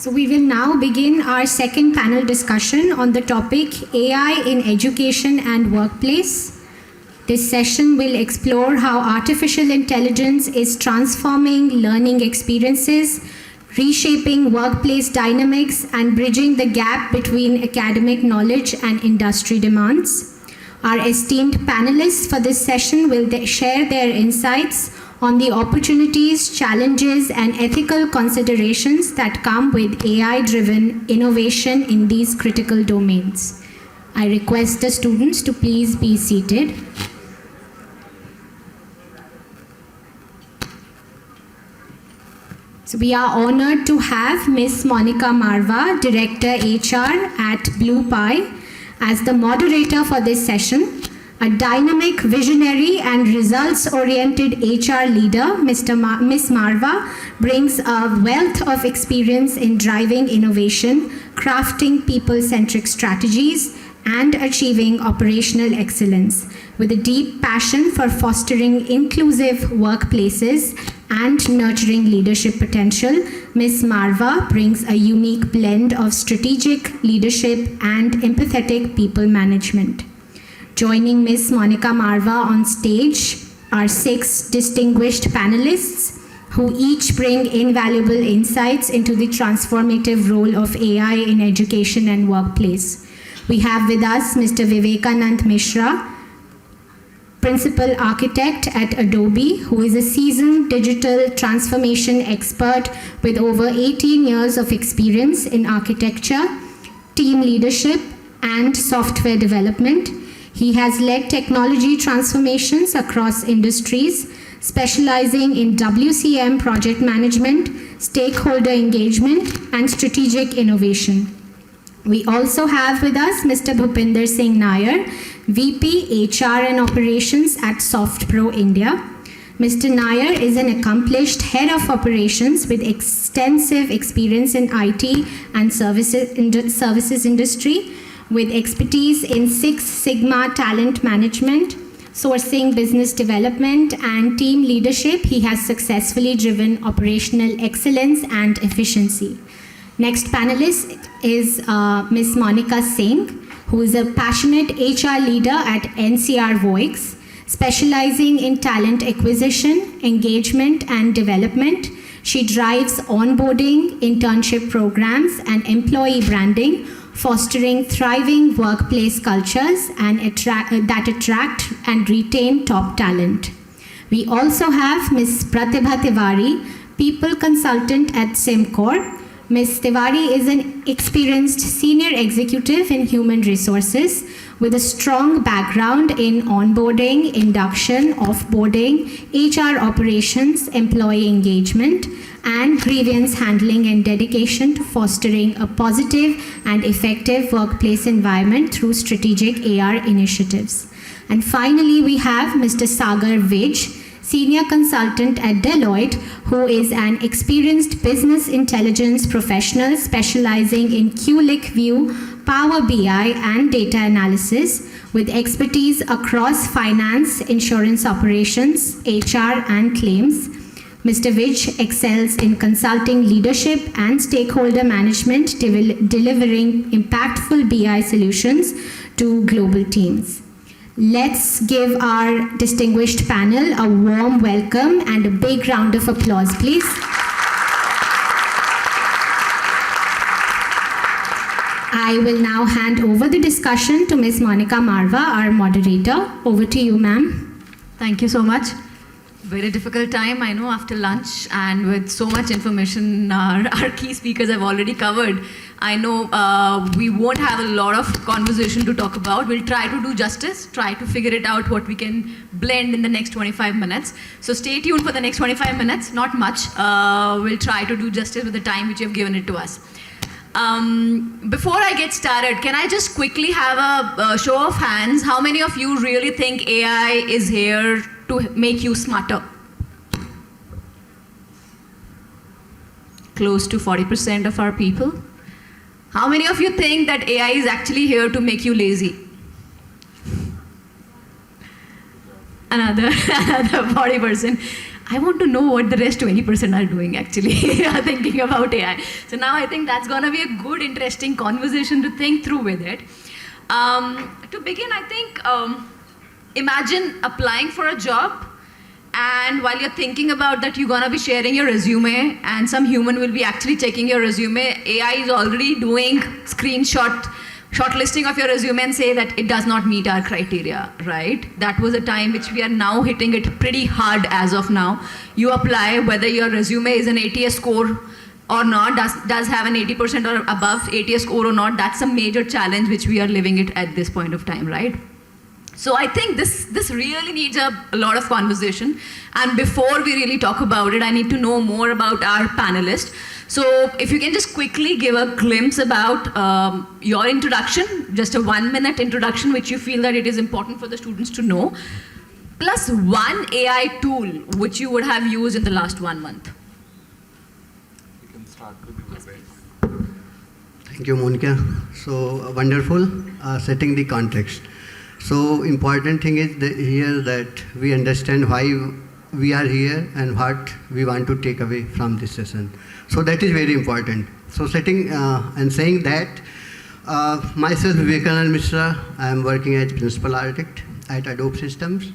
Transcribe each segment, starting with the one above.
So we will now begin our second panel discussion on the topic AI in Education and Workplace. This session will explore how artificial intelligence is transforming learning experiences, reshaping workplace dynamics, and bridging the gap between academic knowledge and industry demands. Our esteemed panelists for this session will share their insights on the opportunities, challenges, and ethical considerations that come with AI-driven innovation in these critical domains. I request the students to please be seated. So we are honored to have Ms. Monica Marva, Director HR at Blue Pie, as the moderator for this session. A dynamic, visionary, and results-oriented HR leader, Ms. Marva brings a wealth of experience in driving innovation, crafting people-centric strategies, and achieving operational excellence. With a deep passion for fostering inclusive workplaces and nurturing leadership potential, Ms. Marva brings a unique blend of strategic leadership and empathetic people management. Joining Ms. Monica Marva on stage are 6 distinguished panelists who each bring invaluable insights into the transformative role of AI in education and workplace. We have with us Mr. Vivekanand Mishra, Principal Architect at Adobe, who is a seasoned digital transformation expert with over 18 years of experience in architecture, team leadership, and software development. He has led technology transformations across industries, specializing in WCM project management, stakeholder engagement, and strategic innovation. We also have with us Mr. Bhupinder Singh Nair, VP HR and Operations at SoftPro India. Mr. Nair is an accomplished head of operations with extensive experience in IT and services industry, with expertise in Six Sigma talent management, sourcing, business development, and team leadership. He has successfully driven operational excellence and efficiency. Next panelist is Ms. Monica Singh, who is a passionate HR leader at NCR VOIX, specializing in talent acquisition, engagement, and development. She drives onboarding, internship programs, and employee branding, fostering thriving workplace cultures and that attract and retain top talent. We also have Ms. Pratibha Tiwari, People Consultant at SimCorp. Ms. Tiwari is an experienced senior executive in human resources with a strong background in onboarding, induction, offboarding, HR operations, employee engagement, and grievance handling, and dedication to fostering a positive and effective workplace environment through strategic AR initiatives. And finally, we have Mr. Sagar Vij, Senior Consultant at Deloitte, who is an experienced business intelligence professional specializing in QLIC View, Power BI, and data analysis, with expertise across finance, insurance operations, HR, and claims. Mr. Vij excels in consulting leadership and stakeholder management, delivering impactful BI solutions to global teams. Let's give our distinguished panel a warm welcome and a big round of applause, please. I will now hand over the discussion to Ms. Monica Marva, our moderator. Over to you, ma'am. Thank you so much. Very difficult time, I know, after lunch, and with so much information our key speakers have already covered. I know we won't have a lot of conversation to talk about. We'll try to do justice, try to figure it out what we can blend in the next 25 minutes. So stay tuned for the next 25 minutes, not much. We'll try to do justice with the time which you have given it to us. Before I get started, can I just quickly have a show of hands? How many of you really think AI is here to make you smarter? Close to 40% of our people. How many of you think that AI is actually here to make you lazy? Another 40%. I want to know what the rest 20% are doing actually, thinking about AI. So now I think that's going to be a good, interesting conversation to think through with it. To begin, I think, imagine applying for a job, and while you're thinking about that, you're going to be sharing your resume, and some human will be actually checking your resume. AI is already doing shortlisting of your resume and say that it does not meet our criteria, right? That was a time which we are now hitting it pretty hard as of now. You apply, whether your resume is an ATS score or not, does have an 80% or above ATS score or not, that's a major challenge which we are living it at this point of time, right? So I think this really needs a lot of conversation. And before we really talk about it, I need to know more about our panelists. So if you can just quickly give a glimpse about your introduction, just a 1-minute introduction, which you feel that it is important for the students to know, plus one AI tool which you would have used in the last 1 month. You can start with the base. Thank you, Monica. So wonderful, setting the context. So important thing is here that we understand why we are here and what we want to take away from this session. So that is very important. So setting and saying that, myself Vivekanand Mishra, I am working as Principal Architect at Adobe Systems,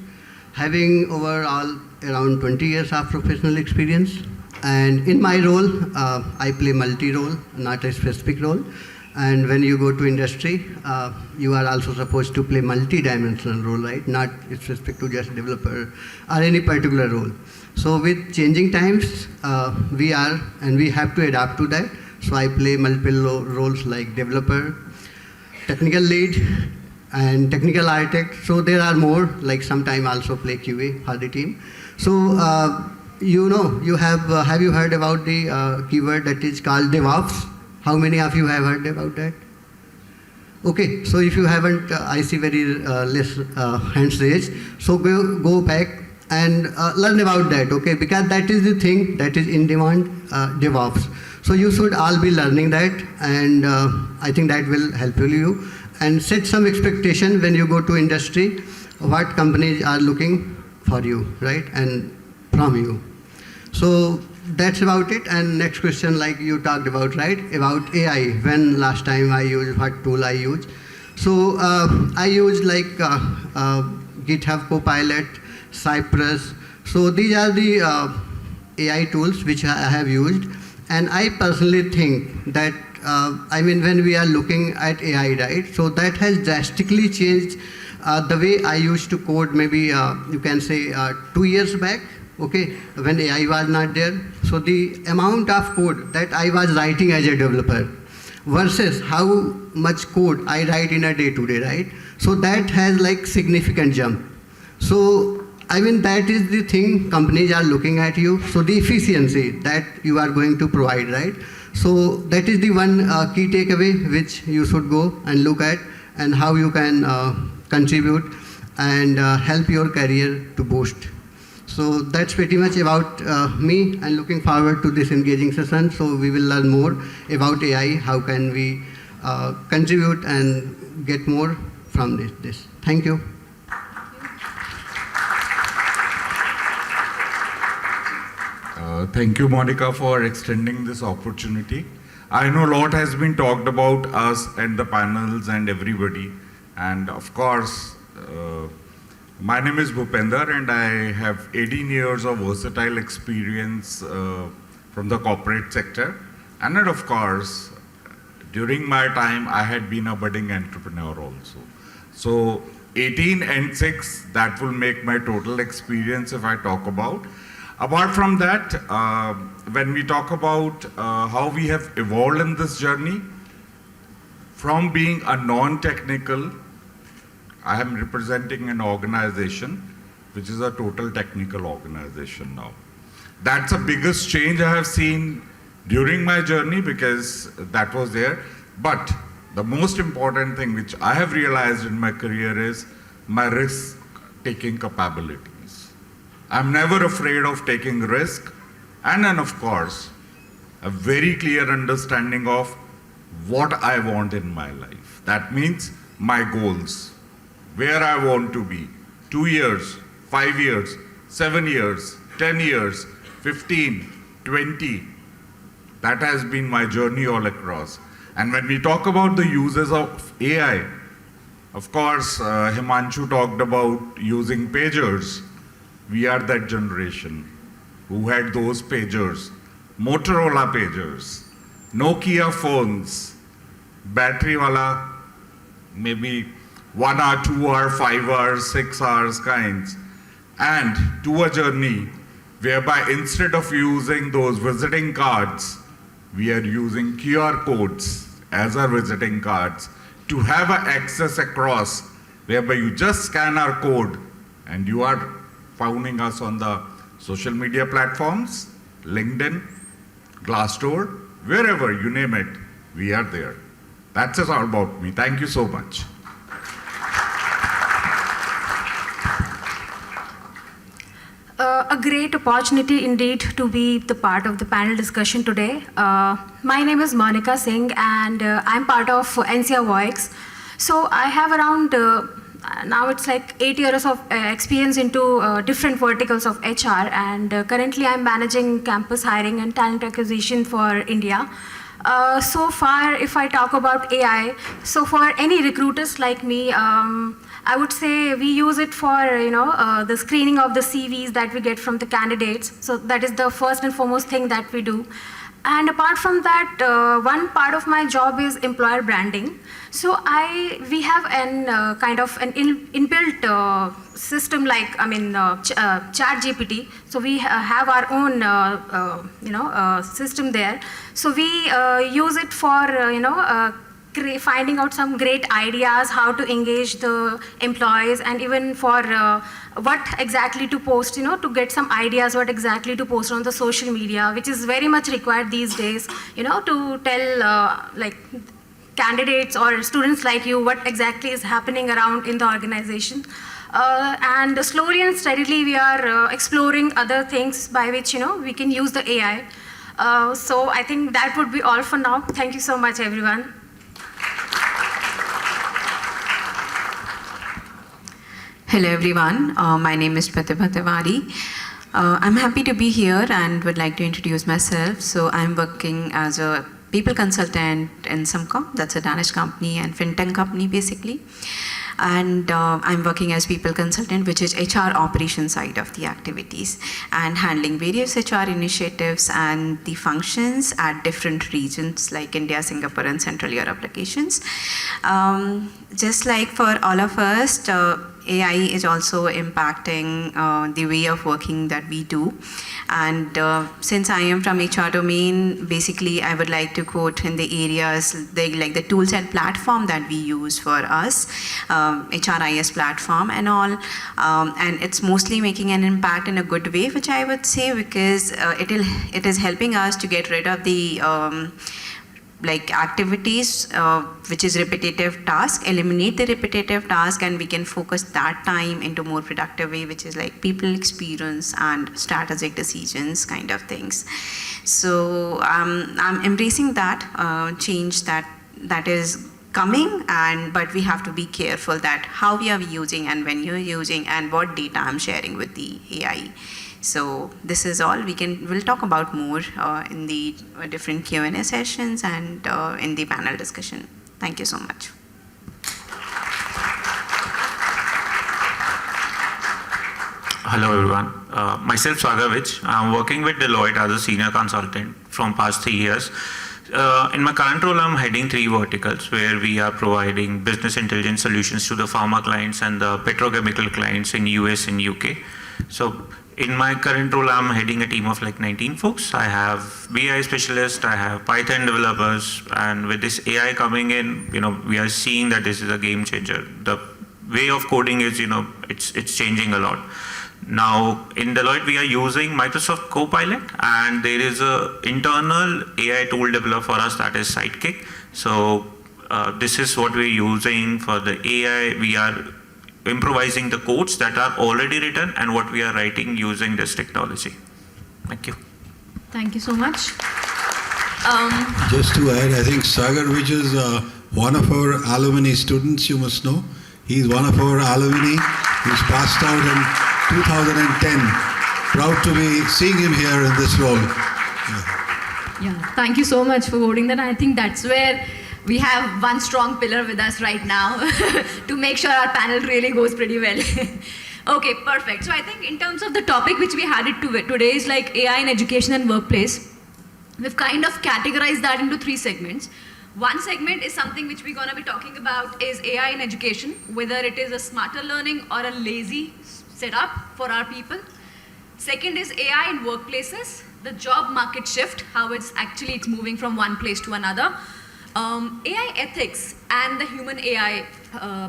having overall around 20 years of professional experience. And in my role, I play multi-role, not a specific role. And when you go to industry, you are also supposed to play multi-dimensional role, right? Not specific to just developer or any particular role. So with changing times, we have to adapt to that. So I play multiple roles like developer, technical lead, and technical architect. So there are more, like sometime also play QA for the team. So you have you heard about the keyword that is called DevOps? How many of you have heard about that? Okay, so if you haven't, I see very less hands raised. So go back and learn about that, okay? Because that is the thing that is in demand, DevOps. So you should all be learning that, and I think that will help you. And set some expectation when you go to industry, what companies are looking for you, right? And from you. So that's about it. And next question, like you talked about, right? About AI. When last time I used, what tool I used? So I used like GitHub Copilot, Cypress. So these are the AI tools which I have used. And I personally think that, when we are looking at AI, right? So that has drastically changed the way I used to code, maybe you can say 2 years back. Okay, when AI was not there. So the amount of code that I was writing as a developer versus how much code I write in a day-to-day, right? So that has like significant jump. So that is the thing companies are looking at you. So the efficiency that you are going to provide, right? So that is the one key takeaway which you should go and look at, and how you can contribute and help your career to boost. So that's pretty much about me, and looking forward to this engaging session. So we will learn more about AI, how can we contribute and get more from this. Thank you. Thank you, Monica, for extending this opportunity. I know a lot has been talked about us and the panels and everybody. And of course, my name is Bhupender, and I have 18 years of versatile experience from the corporate sector. And then, of course, during my time, I had been a budding entrepreneur also. So 18 and 6, that will make my total experience if I talk about. Apart from that, when we talk about how we have evolved in this journey, from being a non-technical, I am representing an organization which is a total technical organization now. That's the biggest change I have seen during my journey, because that was there. But the most important thing which I have realized in my career is my risk-taking capabilities. I'm never afraid of taking risk, and then of course, a very clear understanding of what I want in my life. That means my goals, where I want to be, 2 years, 5 years, 7 years, 10 years, 15, 20. That has been my journey all across. And when we talk about the uses of AI, of course, Himanshu talked about using pagers. We are that generation who had those pagers, Motorola pagers, Nokia phones, battery wala, maybe 1 hour, 2 hour, 5 hours, 6 hours kinds, and to a journey whereby instead of using those visiting cards, we are using QR codes as our visiting cards to have access across, whereby you just scan our code and you are finding us on the social media platforms, LinkedIn, Glassdoor, wherever you name it, we are there. That's all about me. Thank you so much. A great opportunity indeed to be the part of the panel discussion today. My name is Monica Singh and I'm part of VIPS. So I have around, now it's like 8 years of experience into different verticals of HR, and currently I'm managing campus hiring and talent acquisition for India. So far, if I talk about AI, so for any recruiters like me, I would say we use it for the screening of the CVs that we get from the candidates. So that is the first and foremost thing that we do. And apart from that, one part of my job is employer branding. So we have an kind of an inbuilt system like ChatGPT. So we have our own system there. So we use it for finding out some great ideas, how to engage the employees, and even for what exactly to post, to get some ideas what exactly to post on the social media, which is very much required these days, to tell like candidates or students like you what exactly is happening around in the organization. And slowly and steadily we are exploring other things by which we can use the AI. So I think that would be all for now. Thank you so much, everyone. Hello everyone, my name is Pratibha Tiwari. I'm happy to be here and would like to introduce myself. So I'm working as a people consultant in Sumcom, that's a Danish company and fintech company basically. And I'm working as people consultant, which is HR operation side of the activities, and handling various HR initiatives and the functions at different regions like India, Singapore and Central Europe locations. Just like for all of us, AI is also impacting the way of working that we do. And since I am from HR domain, basically I would like to quote in the areas like the tools and platform that we use for us, HRIS platform and all. And it's mostly making an impact in a good way, which I would say, because it is helping us to get rid of the like activities which is repetitive task, eliminate the repetitive task, and we can focus that time into more productive way, which is like people experience and strategic decisions kind of things. So I'm embracing that change that is coming, but we have to be careful that how we are using and when you're using and what data I'm sharing with the AI. So this is all. We'll talk about more in the different Q&A sessions and in the panel discussion. Thank you so much. Hello everyone. Myself SWADHYAY. I'm working with Deloitte as a senior consultant from past 3 years. In my current role, I'm heading 3 verticals where we are providing business intelligence solutions to the pharma clients and the petrochemical clients in US and UK. So in my current role, I'm heading a team of like 19 folks. I have BI specialists, I have Python developers, and with this AI coming in, we are seeing that this is a game changer. The way of coding is, it's changing a lot. Now, in Deloitte, we are using Microsoft Copilot, and there is an internal AI tool developed for us that is Sidekick. So this is what we're using for the AI. We are improvising the codes that are already written and what we are writing using this technology. Thank you. Thank you so much. Just to add, I think Sagar, which is one of our alumni students, you must know. He's one of our alumni. He's passed out in 2010. And he is a very, very good engineer. And he is working with us. And he is proud to be seeing him here in this role. Yeah, thank you so much for voting that. I think that's where we have one strong pillar with us right now to make sure our panel really goes pretty well. Okay, perfect. So I think in terms of the topic which we had it today is like AI in education and workplace. We've kind of categorized that into 3 segments. One segment is something which we're going to be talking about is AI in education, whether it is a smarter learning or a lazy setup for our people. Second is AI in workplaces, the job market shift, how it's moving from one place to another. AI ethics and the human AI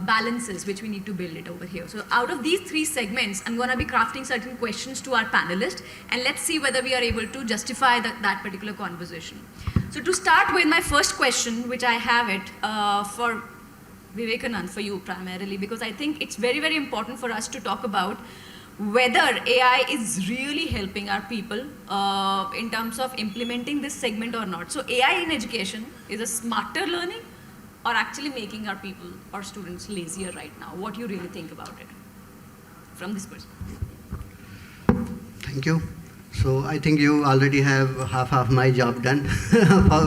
balances which we need to build it over here. So out of these 3 segments, I'm going to be crafting certain questions to our panelists, and let's see whether we are able to justify that particular conversation. So to start with my first question, which I have it for Vivekanand, for you primarily, because I think it's very, very important for us to talk about whether AI is really helping our people in terms of implementing this segment or not. So AI in education is a smarter learning or actually making our people or students lazier right now? What do you really think about it from this perspective? Thank you. So I think you already have half of my job done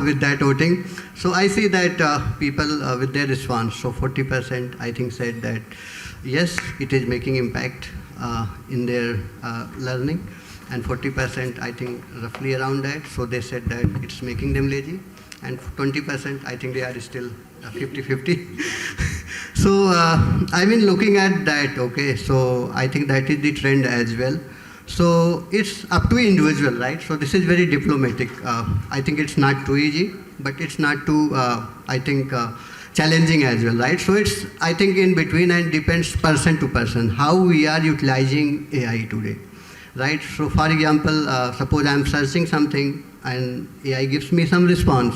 with that voting. So I see that people with their response, so 40% I think said that yes, it is making impact in their learning, and 40% I think roughly around that, so they said that it's making them lazy, and 20% I think they are still 50-50. So I've been looking at that, okay, so I think that is the trend as well. So it's up to individual, right? So this is very diplomatic. I think it's not too easy, but it's not too, I think, challenging as well, right? So it's, I think, in between, and depends person to person, how we are utilizing AI today, right? So for example, suppose I'm searching something and AI gives me some response.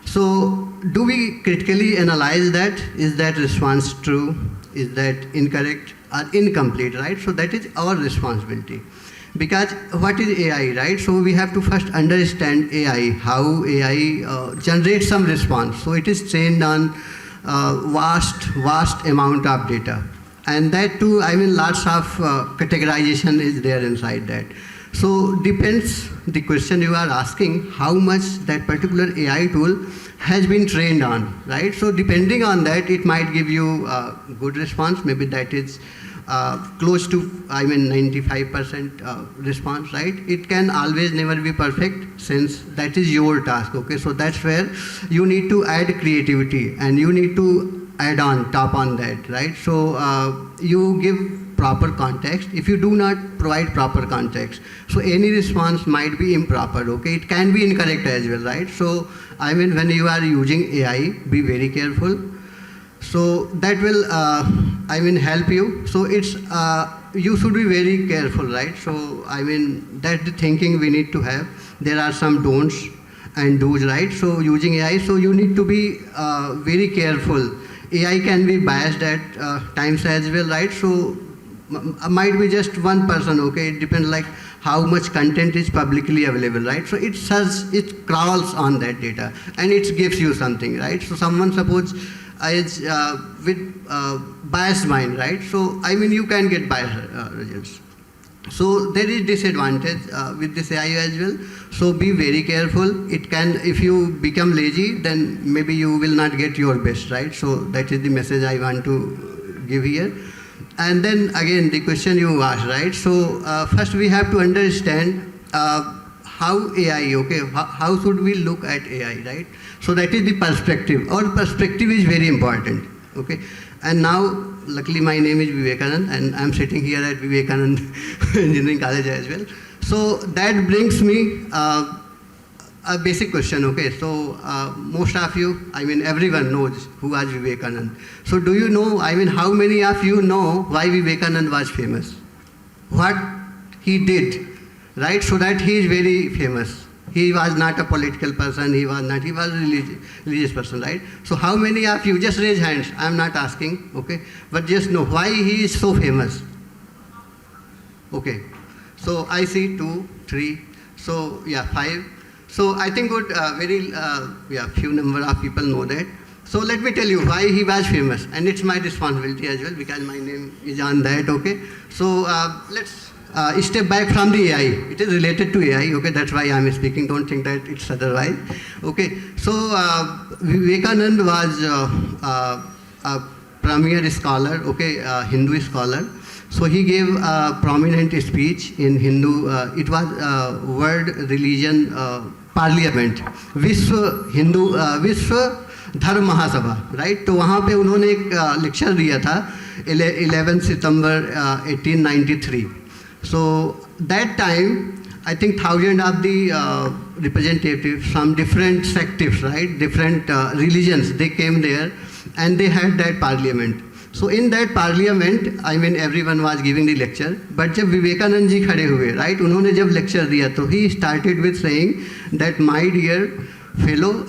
So do we critically analyze that? Is that response true? Is that incorrect or incomplete, right? So that is our responsibility. Because what is AI, right? So we have to first understand AI, how AI generates some response. So it is trained on vast amount of data. And that too, I mean, lots of categorization is there inside that. So depends the question you are asking, how much that particular AI tool has been trained on, right? So depending on that, it might give you a good response. Maybe that is close to, I mean, 95% response, right? It can always never be perfect, since that is your task, okay? So that's where you need to add creativity, and you need to add on top on that, right? So you give proper context. If you do not provide proper context, so any response might be improper, okay? It can be incorrect as well, right? So I mean, when you are using AI, be very careful. So that will, I mean, help you. So it's, you should be very careful, right? So I mean, that's the thinking we need to have. There are some don'ts and do's, right? So using AI, so you need to be very careful. AI can be biased at times as well, right? So might be just one person, okay? It depends like how much content is publicly available, right? So it says, it crawls on that data and it gives you something, right? So someone suppose is with biased mind, right? So I mean, you can get biased results. So there is disadvantage with this AI as well. So be very careful. It can, if you become lazy, then maybe you will not get your best, right? So that is the message I want to give here. And then again, the question you asked, right? So first we have to understand how AI, okay, how should we look at AI, right? So that is the perspective. Our perspective is very important, okay? And now, luckily my name is Vivekanand, and I'm sitting here at Vivekanand Engineering College as well. So that brings me a basic question, okay? So most of you, I mean, everyone knows who was Vivekanand. So do you know, I mean, how many of you know why Vivekanand was famous? What he did, right? So that he is very famous. He was not a political person, he was a religious person, right? So how many of you, just raise hands, I'm not asking, okay? But just know why he is so famous. Okay, so I see 2, 3, so yeah, 5. So I think good, few number of people know that. So let me tell you why he was famous, and it's my responsibility as well because my name is on that, okay? So let's step back from the AI. It is related to AI, okay, that's why I'm speaking, don't think that it's otherwise. Okay, so Vivekananda was a premier scholar, okay, Hindu scholar. So he gave a prominent speech in Hindu, it was World Religion Parliament, विश्व धर्म महासभा, right. तो वहाँ पे उन्होंने एक lecture दिया था 11 सितंबर 1893. So that time, I think thousands of the representatives from different sects, right, different religions, they came there and they had that parliament. So in that parliament, I mean everyone was giving the lecture, but जब विवेकानंद जी खड़े हुए, right, उन्होंने जब lecture दिया, तो he started with saying that my dear fellow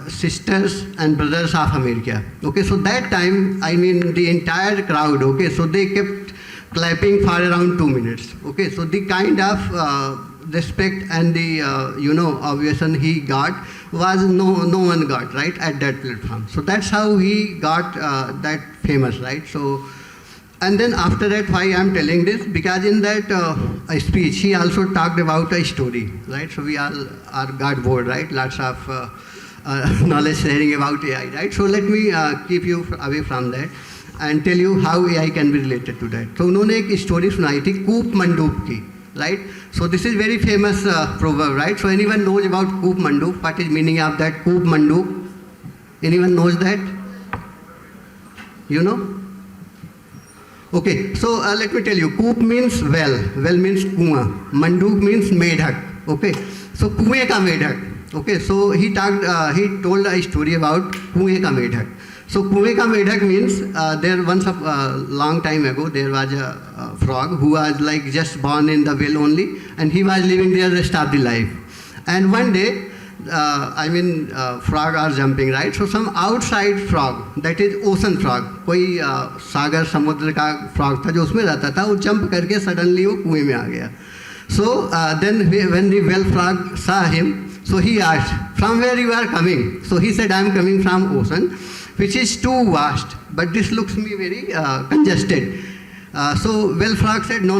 sisters and brothers of America. Okay, so that time, I mean the entire crowd, okay, so they kept clapping for around 2 minutes. Okay, so the kind of respect and the ovation he got was no one got, right, at that platform. So that's how he got that famous, right. So, and then after that, why I'm telling this, because in that speech he also talked about a story, right. So we all are got bored, right, lots of knowledge sharing about AI, right. So let me keep you away from that and tell you how AI can be related to that. So उन्होंने एक story सुनाई थी कूप मंडूक की, right. So this is very famous proverb, right. So anyone knows about coop मंडूक? What is meaning of that coop मंडूक? Anyone knows that? You know? Okay, so let me tell you, coop means well, well means कुआं, मंडूक means मेढक, okay. So कुएं का मेढक, okay. So he told a story about कुएं का मेढक. So कुएं का मेढक means there once a long time ago there was a frog who was like just born in the well only, and he was living there the rest of the life. And one day, frog are jumping, right? So some outside frog, that is ocean frog, कोई सागर समुद्र का frog था जो उसमें रहता था, वो jump करके suddenly वो कुएं में आ गया. So then when the well frog saw him, so he asked, from where you are coming? So he said, I am coming from ocean, which is too vast, but this looks me very congested. So well frog said, no,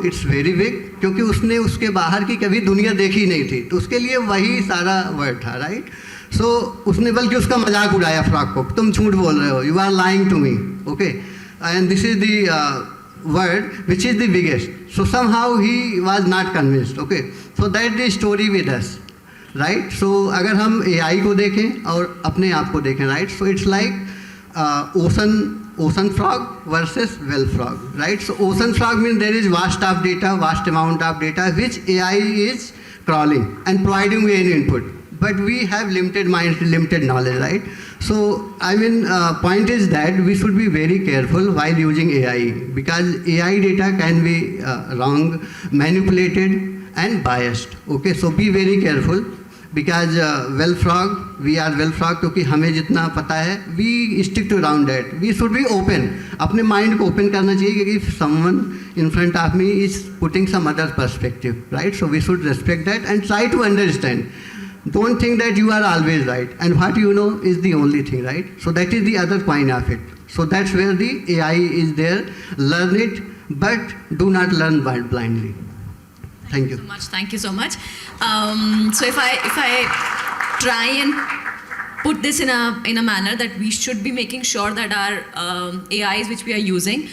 it's very big, क्योंकि उसने उसके बाहर की कभी दुनिया देखी नहीं थी, तो उसके लिए वही सारा वर्ड था, राइट. सो उसने बल्कि उसका मजाक उड़ाया फ्रॉग को, तुम झूठ बोल रहे हो, you are lying to me, okay, and this is the word which is the biggest. So somehow he was not convinced, okay. So that the story with us, right. So अगर हम AI को देखें और अपने आप को देखें, right, so it's like ocean frog versus well frog, right. So ocean frog means there is vast amount of data which AI is crawling and providing me any input, but we have limited mind, limited knowledge, right. So point is that we should be very careful while using AI, because AI data can be wrong, manipulated and biased, okay. So be very careful, because well frog, we are well frog क्योंकि हमें जितना पता है, we stick to around that. We should be open, अपने mind को open करना चाहिए, क्योंकि if someone in front of me is putting some other perspective, right. So we should respect that and try to understand. Don't think that you are always right and what you know is the only thing, right. So that is the other point of it. So that's where the AI is there. Learn it, but do not learn blindly. Thank you. Thank you so much. So if I try and put this in a manner that we should be making sure that our AIs which we are using,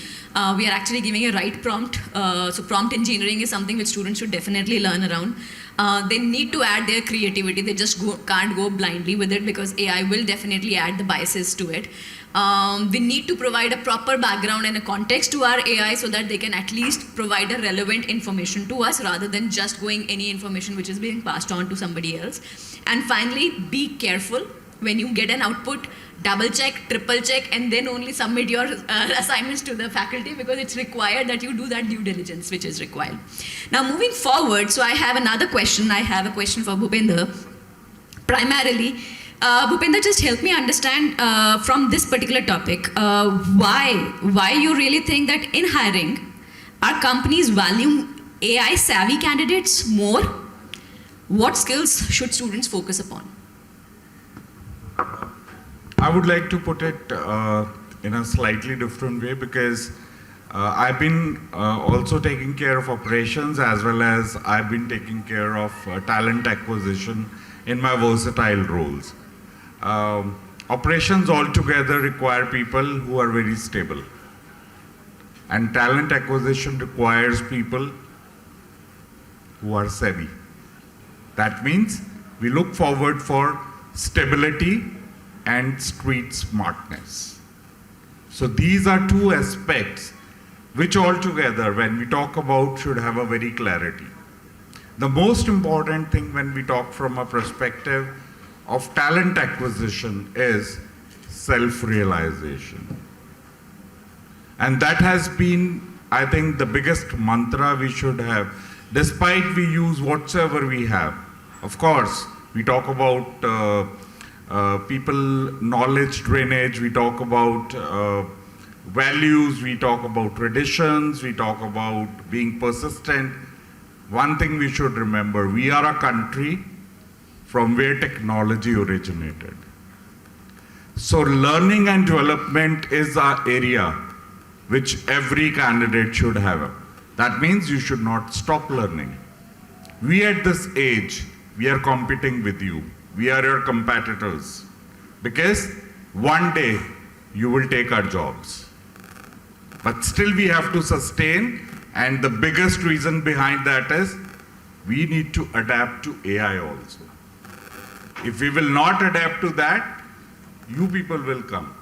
we are actually giving a right prompt. So prompt engineering is something which students should definitely learn around. They need to add their creativity. They just can't go blindly with it, because AI will definitely add the biases to it. We need to provide a proper background and a context to our AI so that they can at least provide a relevant information to us, rather than just going any information which is being passed on to somebody else. And finally, be careful when you get an output. Double check, triple check, and then only submit your assignments to the faculty, because it's required that you do that due diligence which is required. Now moving forward, so I have another question. I have a question for Bhupender. Primarily, Bhupender, just help me understand from this particular topic, why you really think that in hiring, our companies value AI savvy candidates more? What skills should students focus upon? I would like to put it in a slightly different way, because I've been also taking care of operations as well as I've been taking care of talent acquisition in my versatile roles. Operations altogether require people who are very stable. And talent acquisition requires people who are savvy. That means we look forward for stability and street smartness. So these are two aspects which altogether, when we talk about, should have a very clarity. The most important thing when we talk from a perspective of talent acquisition is self-realization. And that has been, I think, the biggest mantra we should have, despite we use whatsoever we have. Of course, we talk about people knowledge drainage, we talk about values, we talk about traditions, we talk about being persistent. One thing we should remember, we are a country from where technology originated. So learning and development is an area which every candidate should have. That means you should not stop learning. We at this age, we are competing with you. We are your competitors. Because one day you will take our jobs. But still we have to sustain, and the biggest reason behind that is we need to adapt to AI also. If we will not adapt to that, you people will come.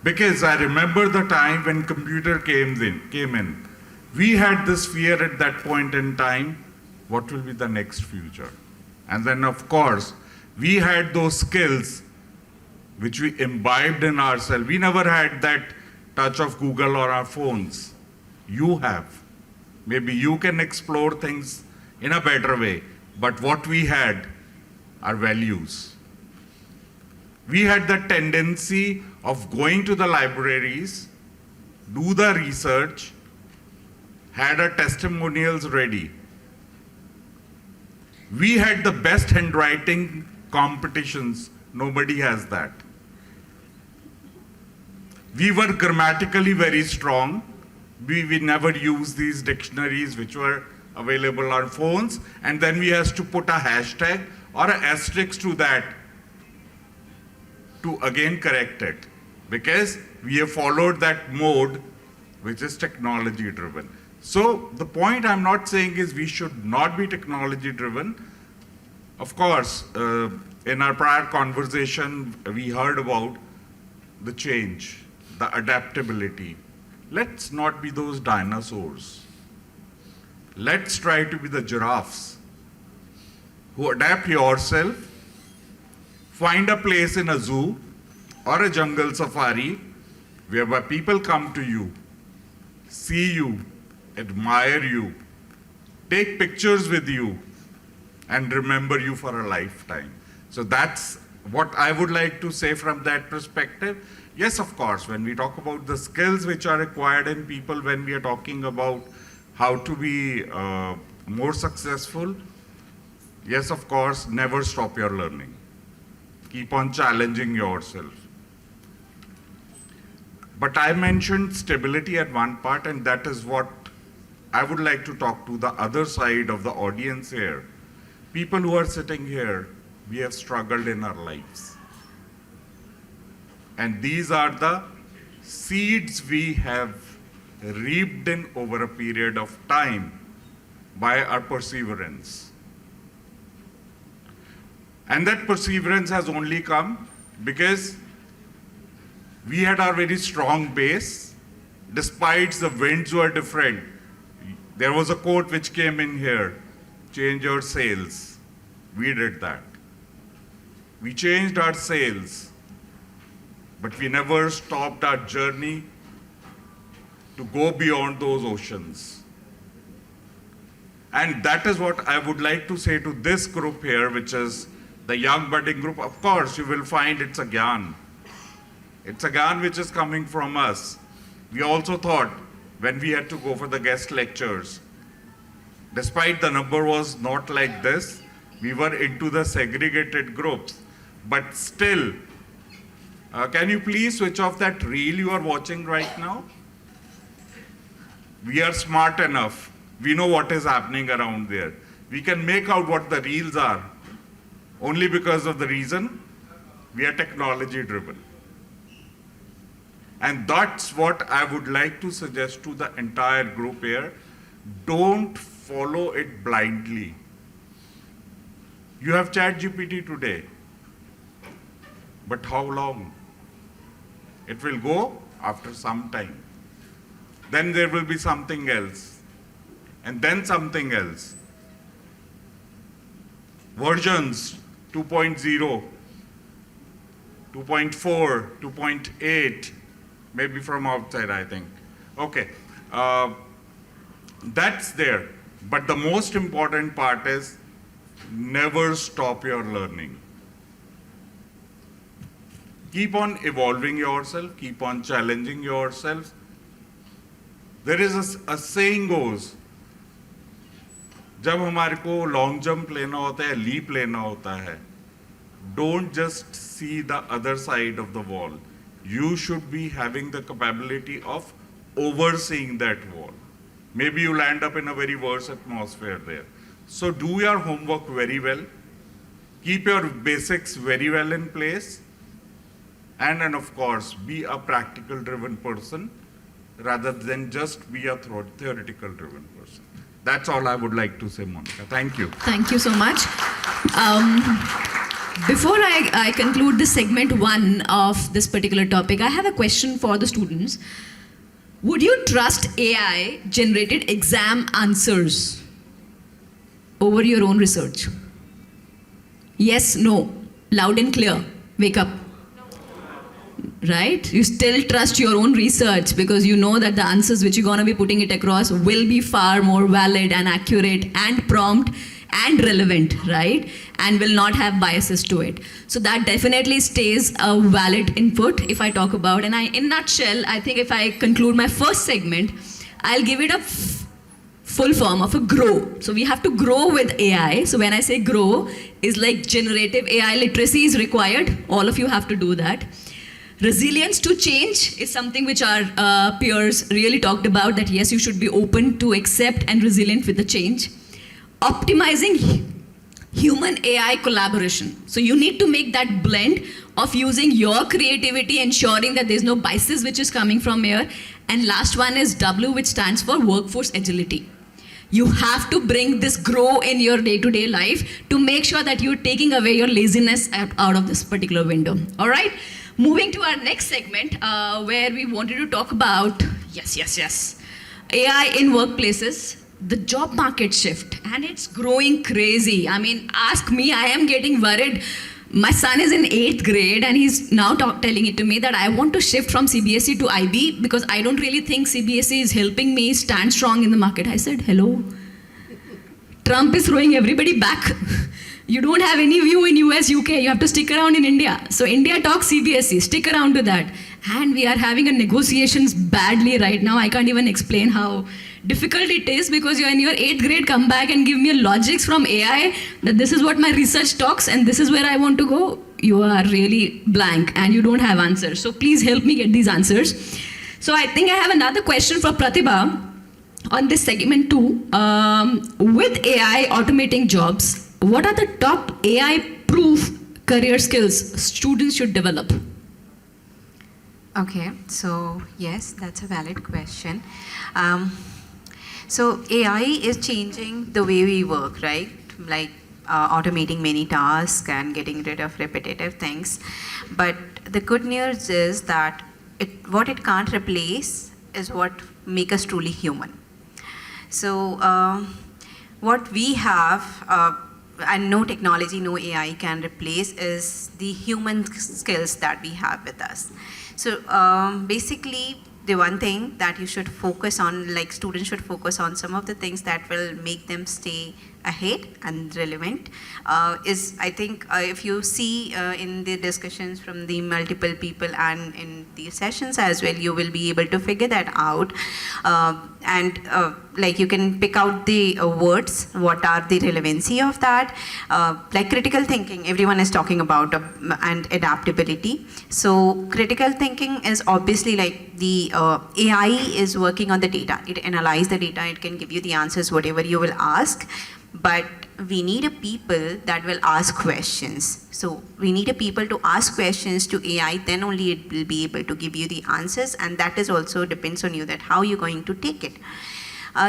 Because I remember the time when computer came in. We had this fear at that point in time, what will be the next future? And then of course, we had those skills which we imbibed in ourselves. We never had that touch of Google or our phones. You have. Maybe you can explore things in a better way, but what we had are values. We had the tendency of going to the libraries, do the research, had our testimonials ready. We had the best handwriting competitions. Nobody has that. We were grammatically very strong. We never used these dictionaries which were available on phones, and then we had to put a hashtag or an asterisk to that to again correct it, because we have followed that mode which is technology driven. So the point I'm not saying is we should not be technology driven. Of course, in our prior conversation, we heard about the change, the adaptability. Let's not be those dinosaurs. Let's try to be the giraffes who adapt yourself, find a place in a zoo or a jungle safari whereby people come to you, see you, admire you, take pictures with you, and remember you for a lifetime. So that's what I would like to say from that perspective. Yes, of course, when we talk about the skills which are required in people, when we are talking about how to be more successful, yes, of course, never stop your learning. Keep on challenging yourself. But I mentioned stability at one part, and that is what I would like to talk to the other side of the audience here. People who are sitting here, we have struggled in our lives. And these are the seeds we have reaped in over a period of time by our perseverance. And that perseverance has only come because we had our very strong base, despite the winds were different. There was a quote which came in here, change your sails. We did that. We changed our sails, but we never stopped our journey to go beyond those oceans. And that is what I would like to say to this group here, which is the young budding group. Of course, you will find it's a gyan. It's a gyan which is coming from us. We also thought when we had to go for the guest lectures, despite the number was not like this, we were into the segregated groups. But still, can you please switch off that reel you are watching right now? We are smart enough. We know what is happening around there. We can make out what the reels are only because of the reason we are technology driven. And that's what I would like to suggest to the entire group here. Don't follow it blindly. You have ChatGPT today, but how long? It will go after some time. Then there will be something else, and then something else. Versions 2.0, 2.4, 2.8, maybe from outside, I think. Okay, that's there. But the most important part is never stop your learning. Keep on evolving yourself, keep on challenging yourself. There is a saying goes, जब हमारे को long jump लेना होता है, leap लेना होता है, don't just see the other side of the wall. You should be having the capability of overseeing that wall. Maybe you'll end up in a very worse atmosphere there. So do your homework very well. Keep your basics very well in place. And then of course, be a practical driven person rather than just be a theoretical driven person. That's all I would like to say, Monica. Thank you. Thank you so much. Before I conclude this segment 1 of this particular topic, I have a question for the students. Would you trust AI generated exam answers over your own research? Yes, no, loud and clear, wake up. Right? You still trust your own research because you know that the answers which you're going to be putting it across will be far more valid and accurate and prompt and relevant, right? And will not have biases to it. So that definitely stays a valid input if I talk about. And in a nutshell, I think if I conclude my first segment, I'll give it a full form of a grow. So we have to grow with AI. So when I say grow, is like generative AI literacy is required. All of you have to do that. Resilience to change is something which our peers really talked about, that yes, you should be open to accept and resilient with the change. Optimizing human AI collaboration. So you need to make that blend of using your creativity, ensuring that there's no biases which is coming from here. And last one is W, which stands for workforce agility. You have to bring this grow in your day-to-day life to make sure that you're taking away your laziness out of this particular window. All right? Moving to our next segment, where we wanted to talk about, yes, AI in workplaces, the job market shift, and it's growing crazy. I mean, ask me, I am getting worried. My son is in 8th grade and he's now telling it to me that I want to shift from CBSE to IB because I don't really think CBSE is helping me stand strong in the market. I said, hello, Trump is throwing everybody back. You don't have any view in US, UK, you have to stick around in India. So India talks CBSE, stick around to that. And we are having a negotiations badly right now. I can't even explain how difficult it is because you're in your 8th grade, come back and give me a logics from AI that this is what my research talks and this is where I want to go. You are really blank and you don't have answers. So please help me get these answers. So I think I have another question for Pratibha on this segment 2. With AI automating jobs, what are the top AI-proof career skills students should develop? Okay, so yes, that's a valid question. So AI is changing the way we work, right? Like automating many tasks and getting rid of repetitive things. But the good news is that what it can't replace is what makes us truly human. So what we have, and no technology, no AI can replace, is the human skills that we have with us. So basically, the one thing that you should focus on, like students should focus on some of the things that will make them stay ahead and relevant is, I think, if you see in the discussions from the multiple people and in the sessions as well, you will be able to figure that out. And like you can pick out the words, what are the relevancy of that. Like critical thinking, everyone is talking about, and adaptability. So critical thinking is obviously like the AI is working on the data. It analyzes the data, it can give you the answers, whatever you will ask. But we need a people that will ask questions. So we need a people to ask questions to AI, then only it will be able to give you the answers, and that is also depends on you, that how you're going to take it.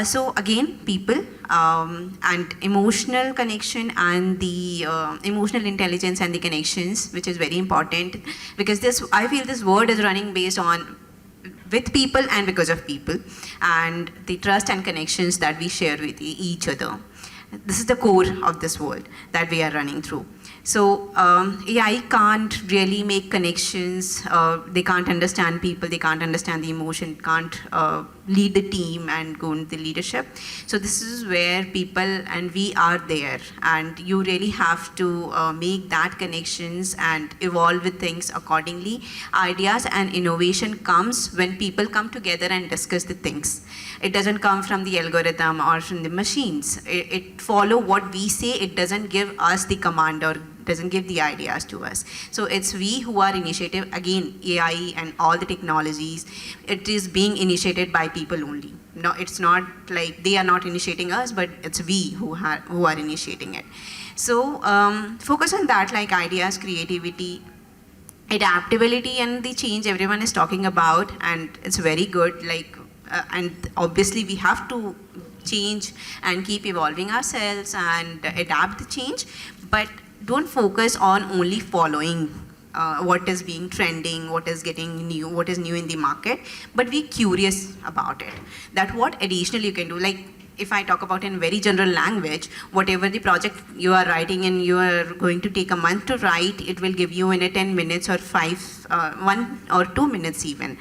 So again, people and emotional connection and the emotional intelligence and the connections, which is very important, because this, I feel this world is running based on with people and because of people, and the trust and connections that we share with each other. This is the core of this world that we are running through. So AI can't really make connections, they can't understand people, they can't understand the emotion, can't lead the team and go into the leadership. So this is where people and we are there, and you really have to make that connections and evolve with things accordingly. Ideas and innovation comes when people come together and discuss the things. It doesn't come from the algorithm or from the machines. It follow what we say, it doesn't give us the command or doesn't give the ideas to us. So it's we who are initiative. Again, AI and all the technologies, it is being initiated by people only. No, it's not like they are not initiating us, but it's we who are initiating it. So focus on that, like ideas, creativity, adaptability, and the change everyone is talking about, and it's very good. Like, and obviously we have to change and keep evolving ourselves and adapt the change, but don't focus on only following what is being trending, what is getting new, what is new in the market, but be curious about it. That what additional you can do. Like if I talk about in very general language, whatever the project you are writing and you are going to take a month to write, it will give you in a 10 minutes or 1 or 2 minutes even.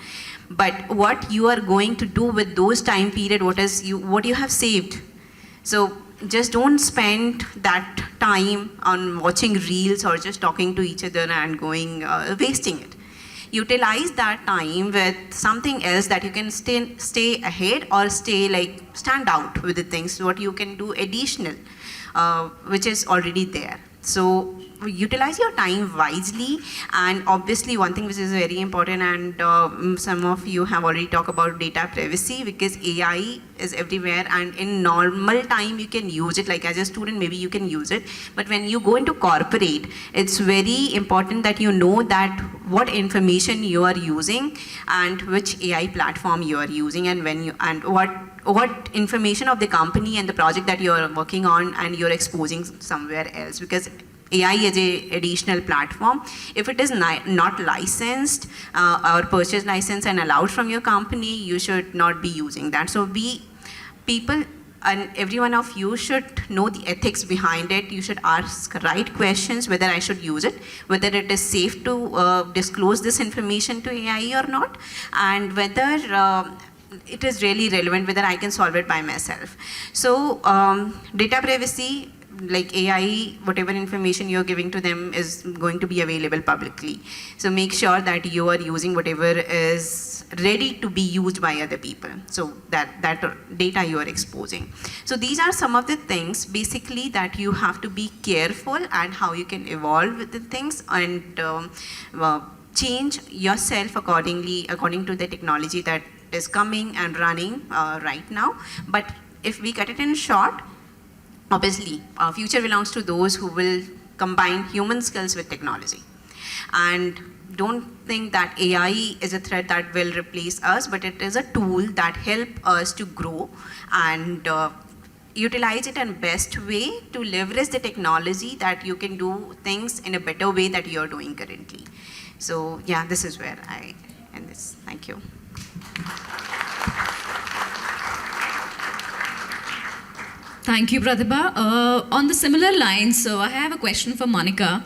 But what you are going to do with those time period, what you have saved. So just don't spend that time on watching reels or just talking to each other and going wasting it. Utilize that time with something else that you can stay ahead or stand out with the things what you can do additional, which is already there. So utilize your time wisely, and obviously one thing which is very important, and some of you have already talked about data privacy, because AI is everywhere, and in normal time you can use it, like as a student maybe you can use it, but when you go into corporate, it's very important that you know that what information you are using and which AI platform you are using, and when you, and what information of the company and the project that you are working on and you're exposing somewhere else, because AI is a additional platform. If it is not licensed or purchase license and allowed from your company, you should not be using that. So people and every one of you should know the ethics behind it. You should ask right questions, whether I should use it, whether it is safe to disclose this information to AI or not, and whether it is really relevant, whether I can solve it by myself. So data privacy, like AI, whatever information you're giving to them is going to be available publicly. So make sure that you are using whatever is ready to be used by other people. So that data you are exposing. So these are some of the things basically that you have to be careful, and how you can evolve with the things and change yourself accordingly, according to the technology that is coming and running right now. But if we cut it in short, obviously, our future belongs to those who will combine human skills with technology. And don't think that AI is a threat that will replace us, but it is a tool that helps us to grow and utilize it in best way to leverage the technology, that you can do things in a better way that you're doing currently. So yeah, this is where I end this. Thank you. Thank you, Pratibha. On the similar lines, so I have a question for Monica.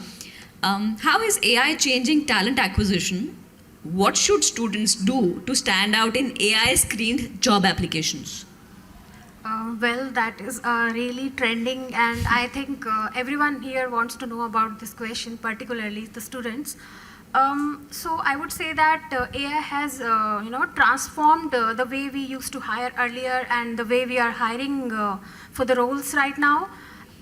How is AI changing talent acquisition? What should students do to stand out in AI-screened job applications? Well, that is really trending, and I think everyone here wants to know about this question, particularly the students. So I would say that AI has, transformed the way we used to hire earlier and the way we are hiring for the roles right now,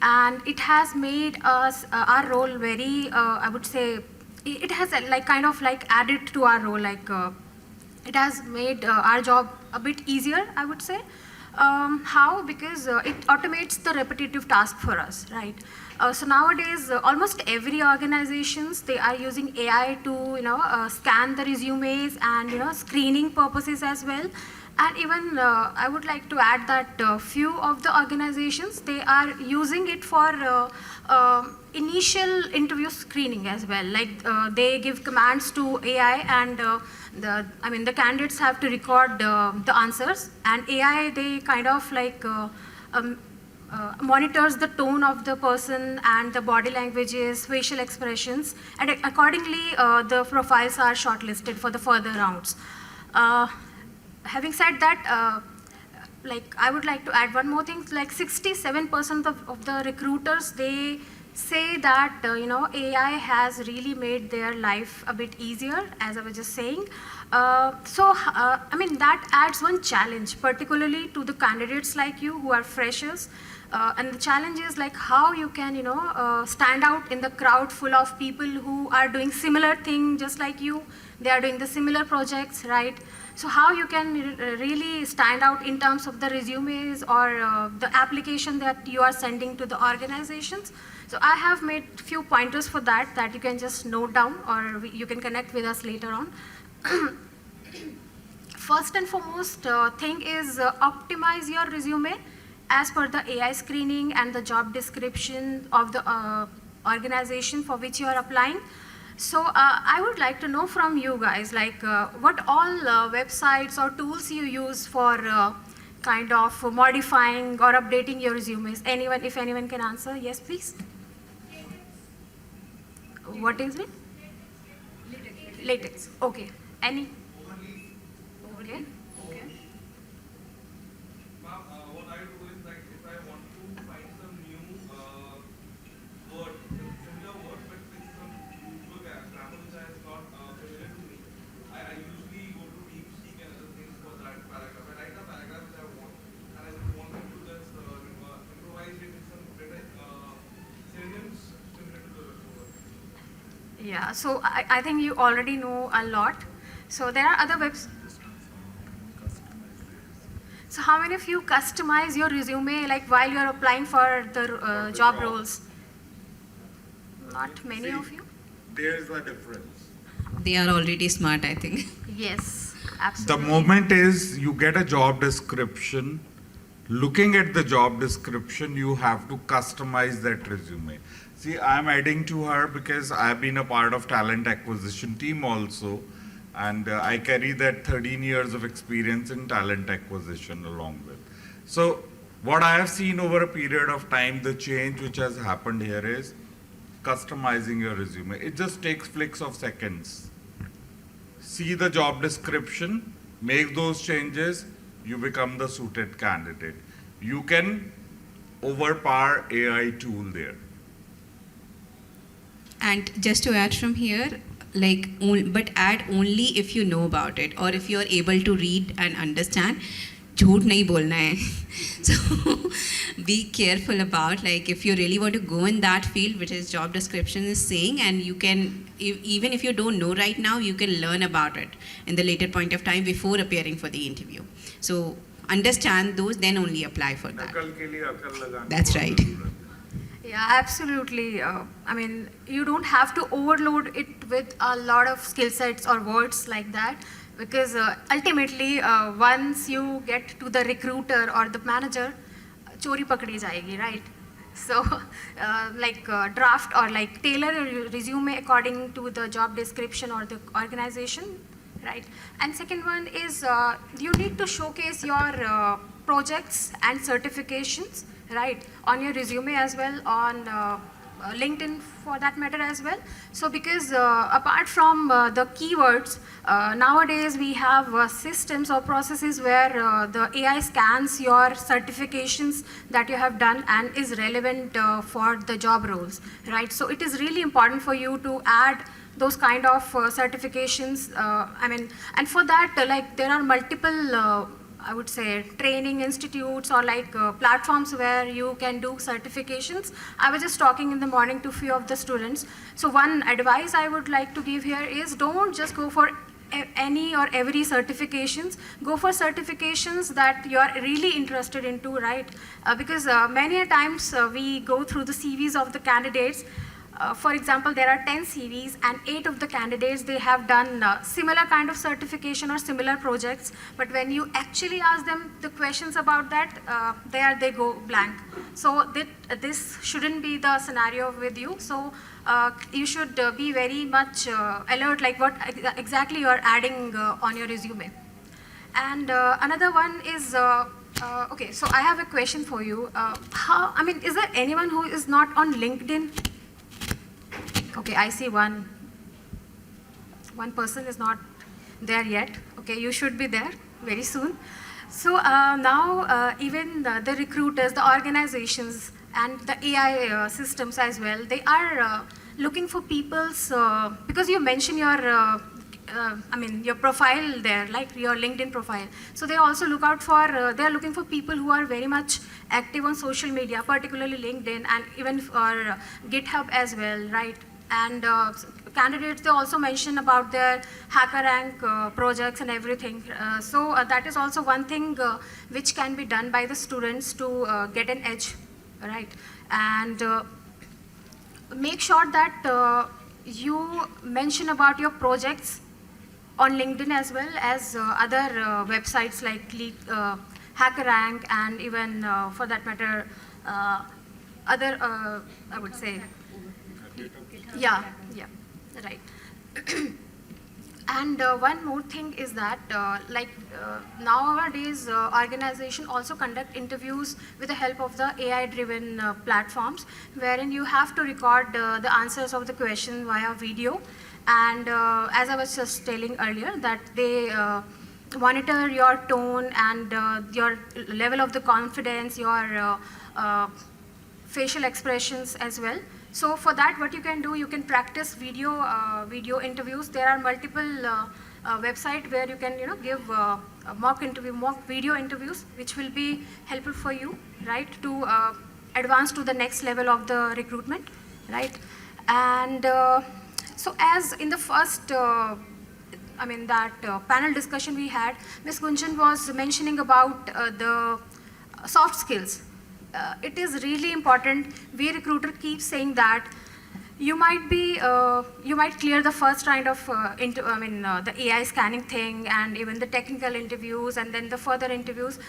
and it has made us our role very, I would say, it has kind of added to our role, it has made our job a bit easier, I would say. How? Because it automates the repetitive task for us, right? So nowadays, almost every organizations, they are using AI to scan the resumes and screening purposes as well. And even I would like to add that few of the organizations, they are using it for initial interview screening as well. They give commands to AI, and the candidates have to record the answers, and AI, they kind of monitors the tone of the person and the body languages, facial expressions, and accordingly the profiles are shortlisted for the further rounds. Having said that, I would like to add one more thing. 67% of the recruiters, they say that AI has really made their life a bit easier, as I was just saying. That adds one challenge, particularly to the candidates like you who are freshers. And the challenge is how you can stand out in the crowd full of people who are doing similar thing just like you. They are doing the similar projects, right? So how you can really stand out in terms of the resumes or the application that you are sending to the organizations. So I have made few pointers for that you can just note down, or you can connect with us later on. First and foremost thing is optimize your resume as per the AI screening and the job description of the organization for which you are applying. So I would like to know from you guys, what all websites or tools you use for kind of modifying or updating your resumes. Anyone, if anyone can answer, yes, please. What is it? Latex. Okay. Any? Okay. Okay. What I do is if I want to find some new word, similar word, but with some usual grammar which I is not familiar to me, I usually go to VIPS and other things for that paragraph. I write a paragraph which I want, and I just want to just improvise it with some better synonyms similar to the word. Yeah, so I think you already know a lot. So there are other websites. So how many of you customize your resume while you're applying for the job roles? Not many of you? There's a difference. They are already smart, I think. Yes, The absolutely. moment is you get a job description. Looking at the job description, you have to customize that resume. See, I'm adding to her because I've been a part of talent acquisition team also, and I carry that 13 years of experience in talent acquisition along with. So what I have seen over a period of time, the change which has happened here is customizing your resume. It just takes flicks of seconds. See the job description, make those changes, you become the suited candidate. You can overpower AI tool there. And just to add from here, but add only if you know about it, or if you are able to read and understand. झूठ नहीं बोलना है. So be careful about if you really want to go in that field, which is job description is saying, and you can, even if you don't know right now, you can learn about it in the later point of time before appearing for the interview. So understand those, then only apply for that. That's right. Yeah, absolutely. You don't have to overload it with a lot of skill sets or words like that, because ultimately, once you get to the recruiter or the manager, chori pakdi jayegi, right? So, draft or tailor your resume according to the job description or the organization, right? And second one is you need to showcase your projects and certifications, right, on your resume as well, on LinkedIn for that matter as well. So because apart from the keywords, nowadays we have systems or processes where the AI scans your certifications that you have done and is relevant for the job roles, right? So it is really important for you to add those kind of certifications. And for that, like there are multiple I would say training institutes or like platforms where you can do certifications. I was just talking in the morning to a few of the students. So one advice I would like to give here is don't just go for any or every certifications. Go for certifications that you are really interested into, right? Because many a times we go through the CVs of the candidates. For example, there are 10 CVs and 8 of the candidates, they have done similar kind of certification or similar projects. But when you actually ask them the questions about that, they go blank. So this shouldn't be the scenario with you. So you should be very much alert, like what exactly you are adding on your resume. And another one is, okay, so I have a question for you. Is there anyone who is not on LinkedIn? Okay, I see one person is not there yet. Okay, you should be there very soon. So now even the recruiters, the organizations, and the AI systems as well, they are looking for people's, because you mentioned your your profile there, like your LinkedIn profile. So they also look out for, they are looking for people who are very much active on social media, particularly LinkedIn and even for GitHub as well, right? And candidates, they also mention about their HackerRank projects and everything. So that is also one thing which can be done by the students to get an edge, right? And make sure that you mention about your projects on LinkedIn as well as other websites like HackerRank and even for that matter other, I would say, yeah, right. And one more thing is that nowadays organization also conduct interviews with the help of the AI-driven platforms, wherein you have to record the answers of the question via video. And as I was just telling earlier, that they monitor your tone and your level of the confidence, your facial expressions as well. So for that, what you can do, you can practice video interviews. There are multiple websites where you can give mock video interviews, which will be helpful for you, right, to advance to the next level of the recruitment, right? And so as in the first, panel discussion we had, Ms. Gunjan was mentioning about the soft skills. It is really important. We recruiter keep saying that you might clear the first round of the AI scanning thing and even the technical interviews and then the further interviews.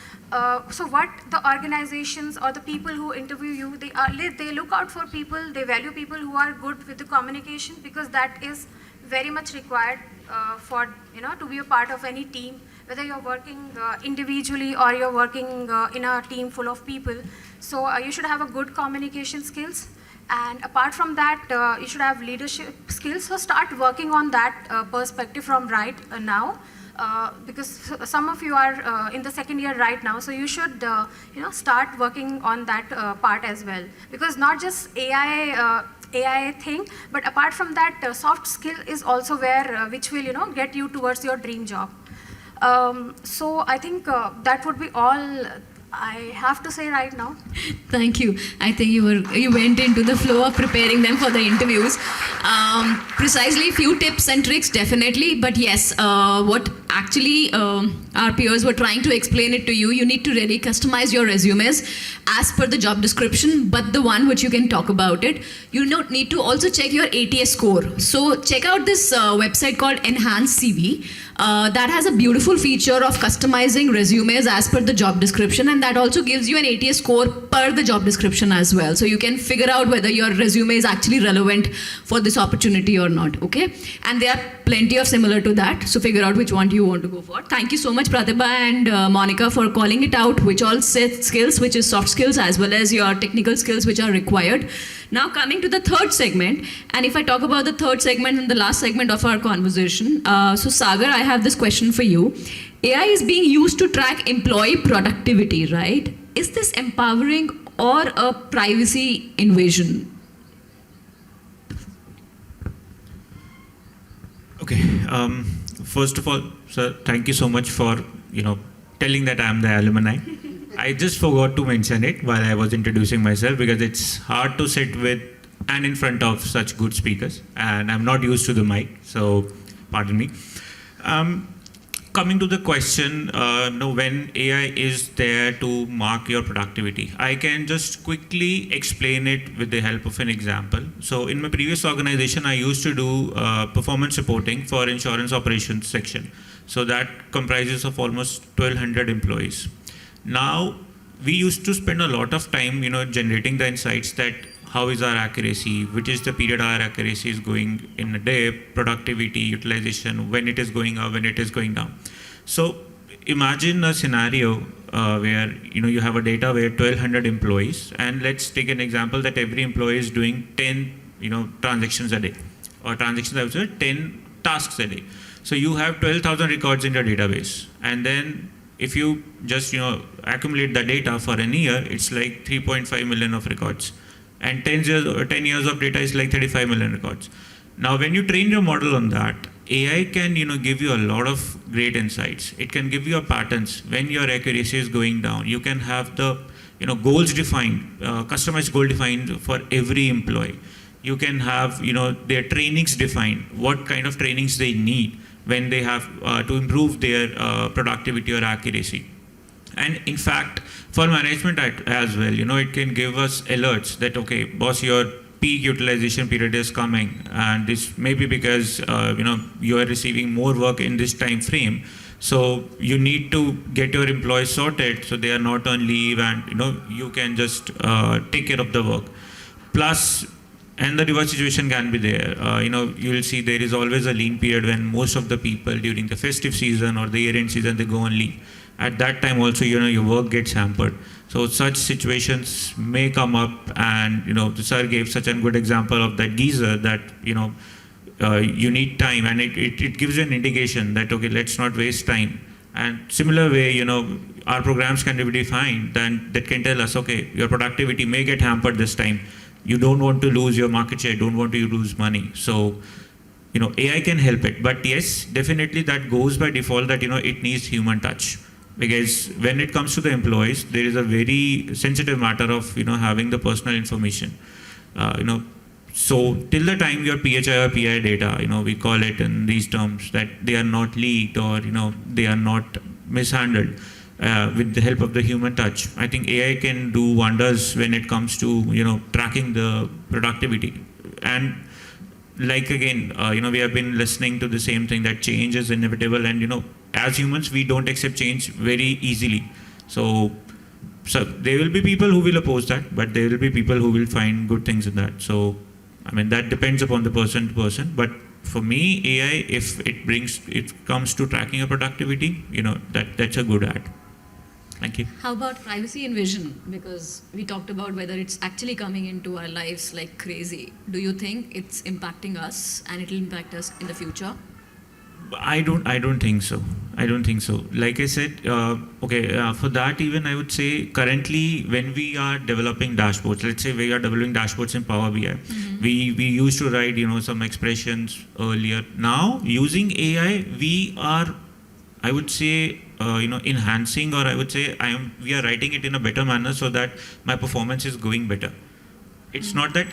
So what the organizations or the people who interview you, they look out for people, they value people who are good with the communication, because that is very much required for to be a part of any team, whether you're working individually or you're working in a team full of people. So you should have a good communication skills. And apart from that, you should have leadership skills. So start working on that perspective from right now, because some of you are in the second year right now. So you should start working on that part as well, because not just AI thing, but apart from that, soft skill is also where which will get you towards your dream job. So I think that would be all I have to say right now. Thank you. I think you went into the flow of preparing them for the interviews. Precisely, few tips and tricks, definitely. But yes, what actually our peers were trying to explain it to you, you need to really customize your resumes as per the job description, but the one which you can talk about it. You need to also check your ATS score. So check out this website called Enhanced CV. That has a beautiful feature of customizing resumes as per the job description, and that also gives you an ATS score per the job description as well. So you can figure out whether your resume is actually relevant for this opportunity or not, okay? And there are plenty of similar to that, so figure out which one you want to go for. Thank you so much, Pratibha and Monica, for calling it out, which all set skills, which is soft skills, as well as your technical skills which are required Now coming to the third segment, and if I talk about the third segment and the last segment of our conversation, so Sagar, I have this question for you. AI is being used to track employee productivity, right? Is this empowering or a privacy invasion? Okay. First of all, sir, thank you so much for telling that I'm the alumni. I just forgot to mention it while I was introducing myself because it's hard to sit with and in front of such good speakers, and I'm not used to the mic, so pardon me. Coming to the question, when AI is there to mark your productivity, I can just quickly explain it with the help of an example. So in my previous organization, I used to do performance reporting for insurance operations section. So that comprises of almost 1,200 employees. Now, we used to spend a lot of time, generating the insights that how is our accuracy, which is the period our accuracy is going in a day, productivity, utilization, when it is going up, when it is going down. So imagine a scenario where you have a data where 1,200 employees, and let's take an example that every employee is doing 10 transactions a day, or transactions I would say 10 tasks a day. So you have 12,000 records in your database, and then if you just accumulate the data for a year, it's like 3.5 million of records, and 10 years of data is like 35 million records. Now when you train your model on that, AI can give you a lot of great insights. It can give you patterns when your accuracy is going down. You can have the goals defined, customized goal defined for every employee. You can have their trainings defined, what kind of trainings they need when they have to improve their productivity or accuracy. And in fact, for management as well, it can give us alerts that, okay, boss, your peak utilization period is coming, and this may be because you are receiving more work in this time frame. So you need to get your employees sorted so they are not on leave, and you can just take care of the work. Plus, and the reverse situation can be there. You will see there is always a lean period when most of the people during the festive season or the year-end season, they go on leave. At that time also, your work gets hampered. So such situations may come up, and the sir gave such a good example of that geyser that you need time, and it gives you an indication that, okay, let's not waste time. And similar way, our programs can be defined, then that can tell us, okay, your productivity may get hampered this time. You don't want to lose your market share, don't want to lose money. So, AI can help it. But yes, definitely that goes by default that, it needs human touch. Because when it comes to the employees, there is a very sensitive matter of, having the personal information. So till the time your PHI or PI data, we call it in these terms, that they are not leaked or, they are not mishandled. With the help of the human touch, I think AI can do wonders when it comes to tracking the productivity. And like again, we have been listening to the same thing, that change is inevitable, and as humans we don't accept change very easily. So there will be people who will oppose that, but there will be people who will find good things in that. So I mean, that depends upon the person to person. But for me, AI, if it comes to tracking your productivity, that's a good ad. Thank you. How about privacy invasion? Because we talked about whether it's actually coming into our lives like crazy. Do you think it's impacting us and it'll impact us in the future? I don't think so. I don't think so. Like I said, for that even I would say currently when we are developing dashboards, let's say we are developing dashboards in Power BI, we used to write some expressions earlier. Now using AI, we are, I would say, enhancing, or I would say we are writing it in a better manner so that my performance is going better. It's not that,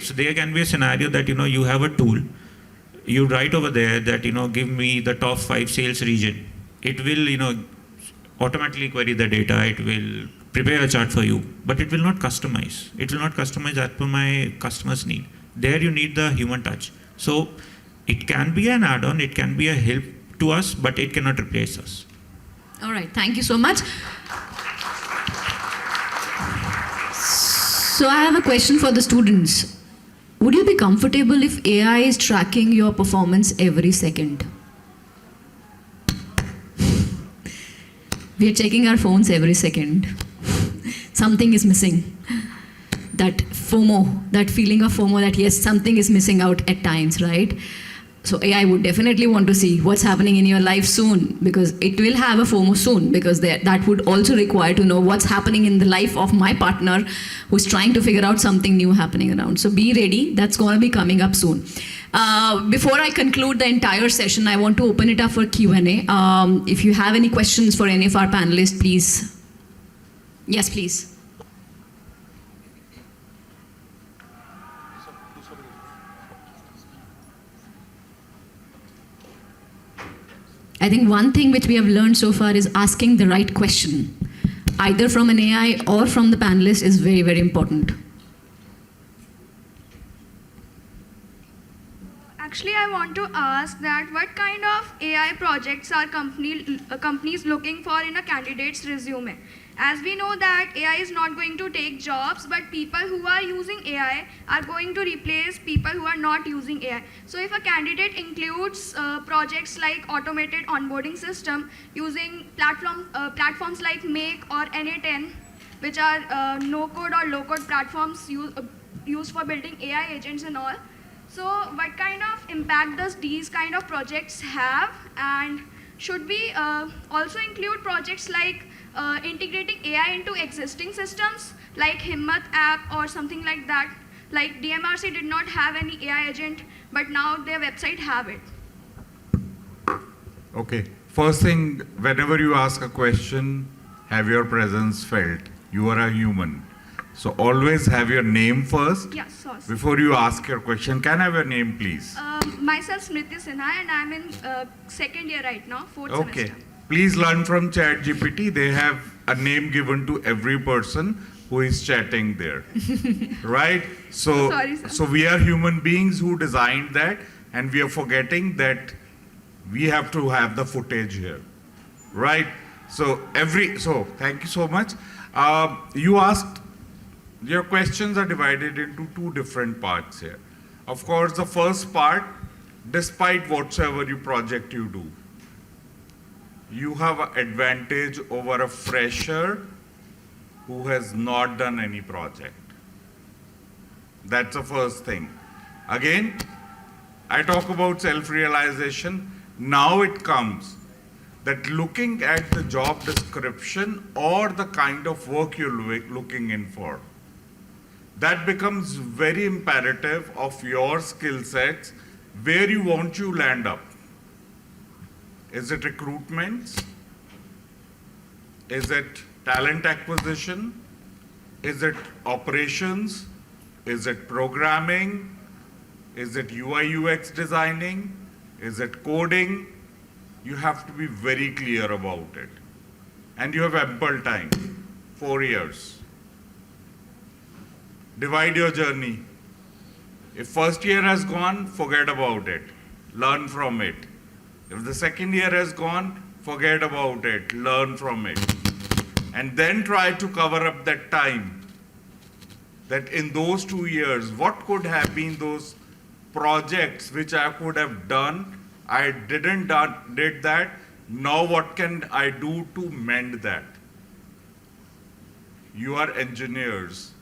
so there can be a scenario that, you have a tool, you write over there that, give me the top 5 sales region. It will, automatically query the data, it will prepare a chart for you, but it will not customize. It will not customize as per my customer's need. There you need the human touch. So it can be an add-on, it can be a help to us, but it cannot replace us. All right, thank you so much. So I have a question for the students. Would you be comfortable if AI is tracking your performance every second? We are checking our phones every second. Something is missing. That FOMO, that feeling of FOMO that yes, something is missing out at times, right? So AI would definitely want to see what's happening in your life soon, because it will have a FOMO soon, because that would also require to know what's happening in the life of my partner who's trying to figure out something new happening around. So be ready, that's going to be coming up soon. Before I conclude the entire session, I want to open it up for Q&A. If you have any questions for any of our panelists, please. Yes, please. I think one thing which we have learned so far is asking the right question, either from an AI or from the panelist, is very, very important. Actually, I want to ask that what kind of AI projects are companies looking for in a candidate's resume? As we know that AI is not going to take jobs, but people who are using AI are going to replace people who are not using AI. So if a candidate includes projects like automated onboarding system using platforms like Make or NA10, which are no-code or low-code platforms used for building AI agents and all. So what kind of impact does these kind of projects have? And should we also include projects like integrating AI into existing systems like Himmat app or something like that? Like DMRC did not have any AI agent, but now their website have it. Okay. First thing, whenever you ask a question, have your presence felt. You are a human. So always have your name first. Yes, sorry. Before you ask your question. Can I have your name, please? Myself Smriti Sinha, and I'm in second year right now, fourth semester. Please learn from ChatGPT. They have a name given to every person who is chatting there. Right? So, Sorry, sir. so we are human beings who designed that, and we are forgetting that we have to have the footage here. Right? So thank you so much. You asked, your questions are divided into two different parts here. Of course, the first part, despite whatsoever project you do, you have an advantage over a fresher who has not done any project. That's the first thing. Again, I talk about self-realization. Now it comes that looking at the job description or the kind of work you're looking in for, that becomes very imperative of your skill sets, where you want to land up. Is it recruitment? Is it talent acquisition? Is it operations? Is it programming? Is it UI UX designing? Is it coding? You have to be very clear about it. And you have ample time, 4 years. Divide your journey. If first year has gone, forget about it. Learn from it. If the second year has gone, forget about it. Learn from it. And then try to cover up that time. That in those 2 years, what could have been those projects which I could have done? I did that. Now what can I do to mend that? You are engineers.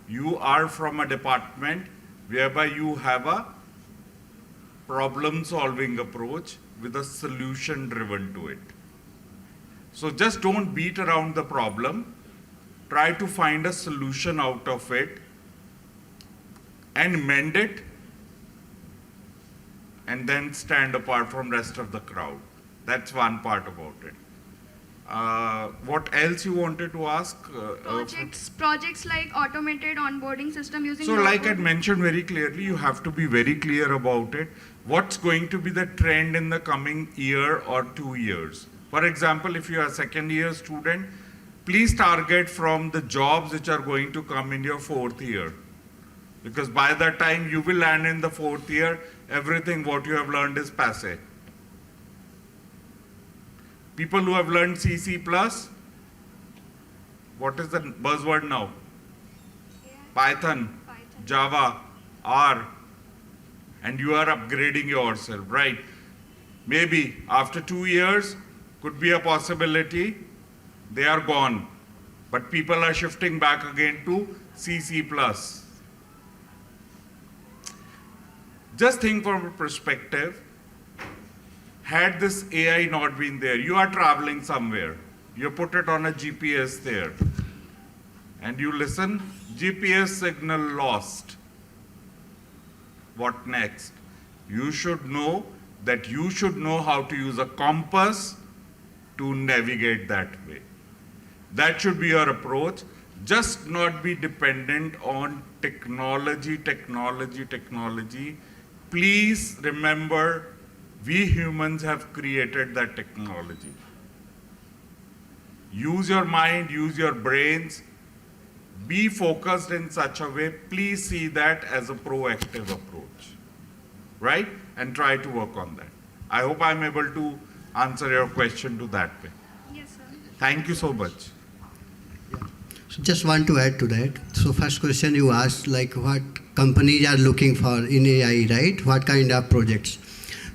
You are from a department whereby you have a problem-solving approach with a solution driven to it. So just don't beat around the problem. Try to find a solution out of it and mend it, and then stand apart from rest of the crowd. That's one part about it. What else you wanted to ask? Projects like automated onboarding system using. So like I mentioned very clearly, you have to be very clear about it. What's going to be the trend in the coming year or 2 years? For example, if you are a second year student, please target from the jobs which are going to come in your 4th year. Because by that time you will land in the 4th year, everything what you have learned is passé. People who have learned C, C++, what is the buzzword now? Python, Java, R, and you are upgrading yourself, right? Maybe after 2 years, could be a possibility, they are gone. But people are shifting back again to C, C++. Just think from a perspective, had this AI not been there, you are traveling somewhere, you put it on a GPS there, and you listen, GPS signal lost. What next? You should know that you should know how to use a compass to navigate that way. That should be your approach. Just not be dependent on technology. Please remember, we humans have created that technology. Use your mind, use your brains, be focused in such a way. Please see that as a proactive approach, right? And try to work on that. I hope I'm able to answer your question to that way. Yes, sir. Thank you so much. So just want to add to that. So first question you asked, like what companies are looking for in AI, right? What kind of projects?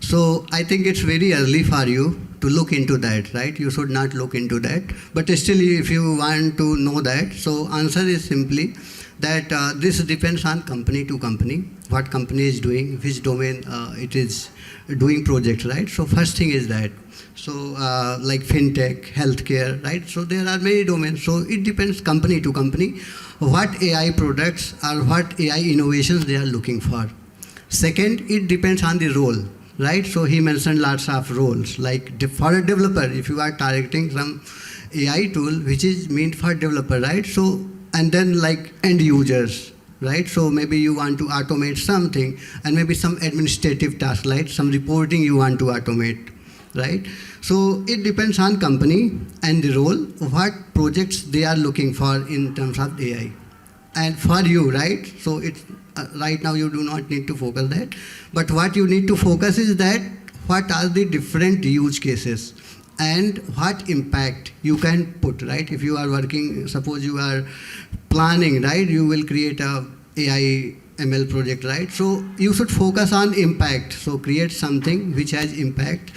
So I think it's very early for you to look into that, right? You should not look into that. But still, if you want to know that, so answer is simply that this depends on company to company, what company is doing, which domain it is doing projects, right? So first thing is that. So like fintech, healthcare, right? So there are many domains. So it depends company to company, what AI products or what AI innovations they are looking for. Second, it depends on the role, right? So he mentioned lots of roles, like for a developer, if you are targeting some AI tool which is meant for developer, right? So, and then like end users, right? So maybe you want to automate something, and maybe some administrative task, like some reporting you want to automate, right? So it depends on company and the role, what projects they are looking for in terms of AI. And for you, right? So it's right now you do not need to focus that, but what you need to focus is that what are the different use cases and what impact you can put, right? If you are working, suppose you are planning, right? You will create a AI ML project, right? So you should focus on impact. So create something which has impact.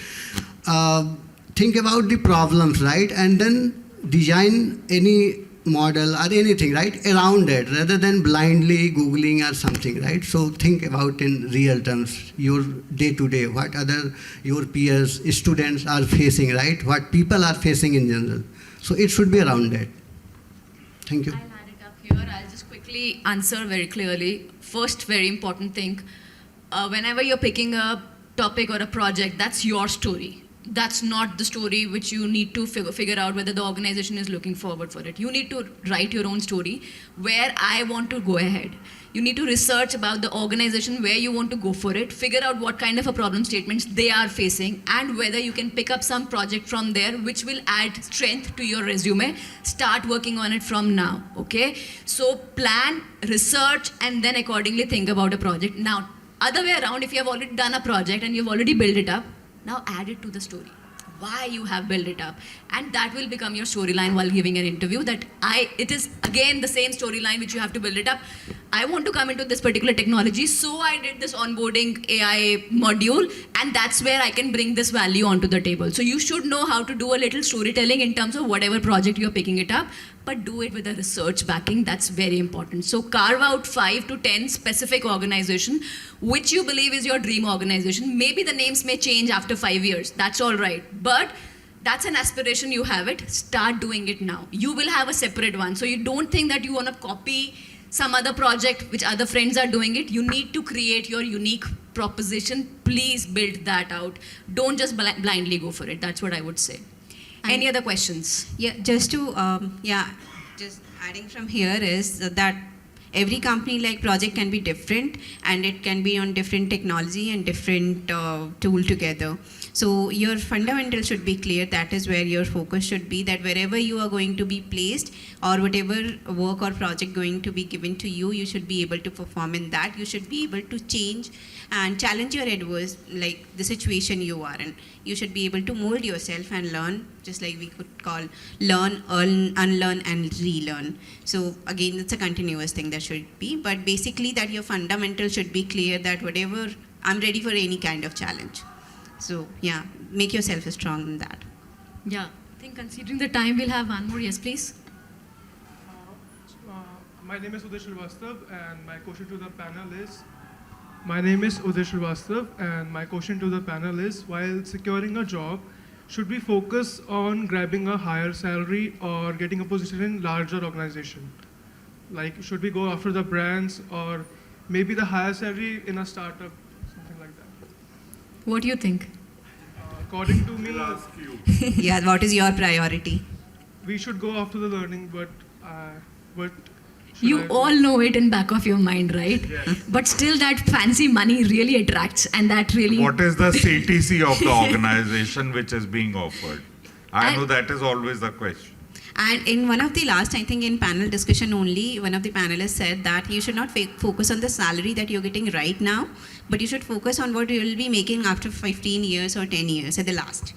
Think about the problems, right? And then design any model or anything, right, around it, rather than blindly Googling or something, right? So think about in real terms, your day-to-day, what other your peers, students are facing, right? What people are facing in general. So it should be around that. Thank you. I'll add it up here. I'll just quickly answer very clearly. First, very important thing, whenever you're picking a topic or a project, that's your story. That's not the story which you need to figure out whether the organization is looking forward for it. You need to write your own story where I want to go ahead. You need to research about the organization where you want to go for it, figure out what kind of a problem statements they are facing, and whether you can pick up some project from there which will add strength to your resume. Start working on it from now, okay? So plan, research, and then accordingly think about a project. Now, other way around, if you have already done a project and you've already built it up, now add it to the story, why you have built it up. And that will become your storyline while giving an interview, that it is again the same storyline which you have to build it up. I want to come into this particular technology, so I did this onboarding AI module, and that's where I can bring this value onto the table. So you should know how to do a little storytelling in terms of whatever project you're picking it up, but do it with a research backing. That's very important. So carve out 5 to 10 specific organization which you believe is your dream organization. Maybe the names may change after 5 years. That's all right. But that's an aspiration, you have it. Start doing it now. You will have a separate one. So you don't think that you want to copy some other project which other friends are doing it. You need to create your unique proposition. Please build that out. Don't just blindly go for it. That's what I would say. Any other questions? Yeah, just to, just adding from here is that every company like project can be different, and it can be on different technology and different tool together. So your fundamental should be clear. That is where your focus should be, that wherever you are going to be placed or whatever work or project going to be given to you, you should be able to perform in that. You should be able to change and challenge your adverse, like the situation you are in. You should be able to mold yourself and learn, just like we could call learn, unlearn, and relearn. So again, it's a continuous thing that should be, but basically that your fundamental should be clear, that whatever, I'm ready for any kind of challenge. So yeah, make yourself strong in that. Yeah, I think considering the time, we'll have one more. Yes, please. My name is Uday Srivastava, and my question to the panel is. My name is Uday Srivastava, and my question to the panel is: while securing a job, should we focus on grabbing a higher salary or getting a position in larger organization? Like, should we go after the brands or maybe the higher salary in a startup, something like that? What do you think? According to me, Yeah, what is your priority? we should go after the learning, but should You I- all know it in back of your mind, right? But still that fancy money really attracts, and that really... What is the CTC of the organization which is being offered? I know that is always the question. And in one of the last, I think in panel discussion only, one of the panelists said that you should not focus on the salary that you're getting right now, but you should focus on what you will be making after 15 years or 10 years at the last.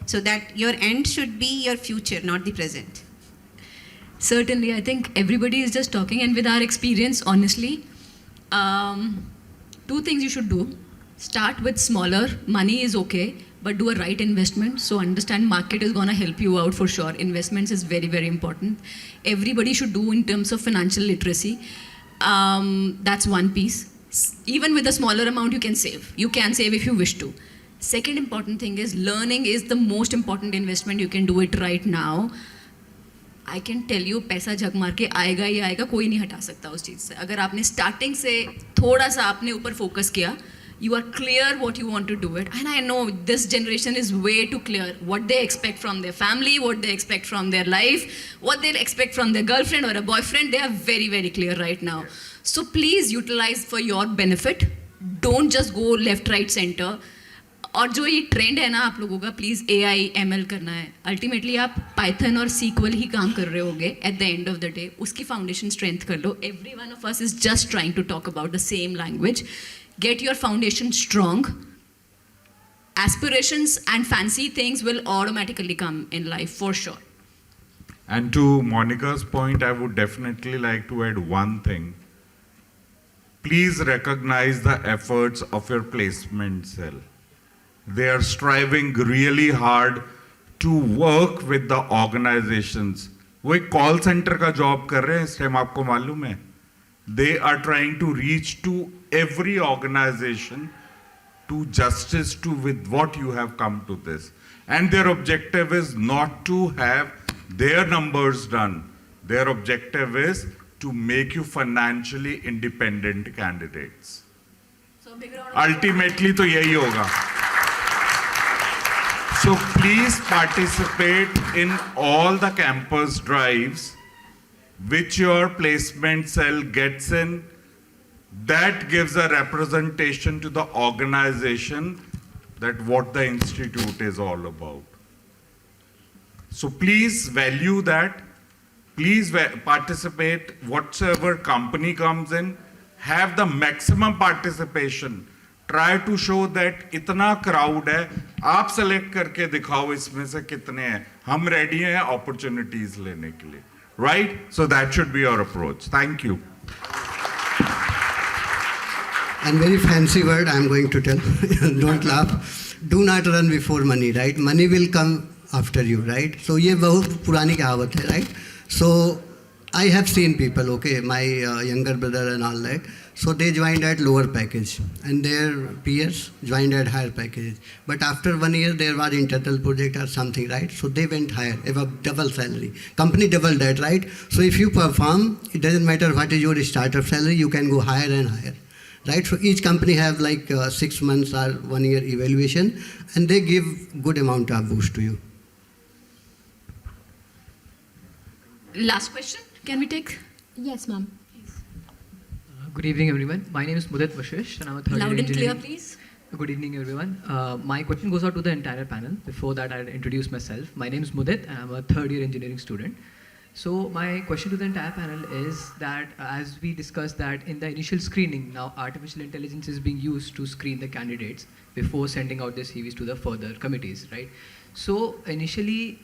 So that your end should be your future, not the present. Certainly, I think everybody is just talking, and with our experience, honestly, 2 things you should do. Start with smaller, money is okay, but do a right investment. So understand market is gonna help you out for sure. Investments is very, very important. Everybody should do in terms of financial literacy. That's one piece. Even with a smaller amount, you can save. You can save if you wish to. Second important thing is learning is the most important investment. You can do it right now. I can tell you, पैसा झक मार के आएगा ही आएगा, कोई नहीं हटा सकता उस चीज़ से. अगर आपने स्टार्टिंग से थोड़ा सा आपने ऊपर फोकस किया, you are clear what you want to do it. And I know this generation is way too clear what they expect from their family, what they expect from their life, what they expect from their girlfriend or a boyfriend. They are very, very clear right now. So please utilize for your benefit. Don't just go left, right, center. और जो ये trend है ना आप लोगों का, please AI ML करना है. अल्टीमेटली आप पाइथन और SQL ही काम कर रहे होगे at the end of the day. उसकी फाउंडेशन स्ट्रेंथ कर लो. Every one of us is just trying to talk about the same language. Get your foundation strong. Aspirations and fancy things will automatically come in life for sure. And to Monica's point, I would definitely like to add one thing. Please recognize the efforts of your placement cell. They are striving really hard to work with the organizations. वो एक call centre का job कर रहे हैं इस time, आपको मालूम है. They are trying to reach to every organization to justice to with what you have come to this. And their objective is not to have their numbers done. Their objective is to make you financially independent candidates. Ultimately तो यही होगा. So please participate in all the campus drives which your placement cell gets in. That gives a representation to the organization that what the institute is all about. So please value that. Please participate. Whatsoever company comes in, have the maximum participation. Try to show that इतना crowd है, आप select करके दिखाओ इसमें से कितने हैं. हम ready हैं opportunities लेने के लिए. Right? So that should be your approach. Thank you. And very fancy word I'm going to tell. Don't laugh. Do not run before money, right? Money will come after you, right? So ये बहुत पुरानी कहावत है, right? So I have seen people, okay, my younger brother and all that. So they joined at lower package and their peers joined at higher package. But after 1 year there was internal project or something, right? So they went higher, above double salary. Company doubled that, right? So if you perform, it doesn't matter what is your startup salary, you can go higher and higher. Right, so each company have like 6 months or 1 year evaluation, and they give good amount of boost to you. Last question, can we take? Yes, ma'am. Good evening, everyone. My name is Mudit Vashish, and I'm a third year Loud and engineering. clear, please. Good evening, everyone. My question goes out to the entire panel. Before that, I'll introduce myself. My name is Mudit, and I'm a third year engineering student. So my question to the entire panel is that as we discussed that in the initial screening, now artificial intelligence is being used to screen the candidates before sending out their CVs to the further committees, right? So initially,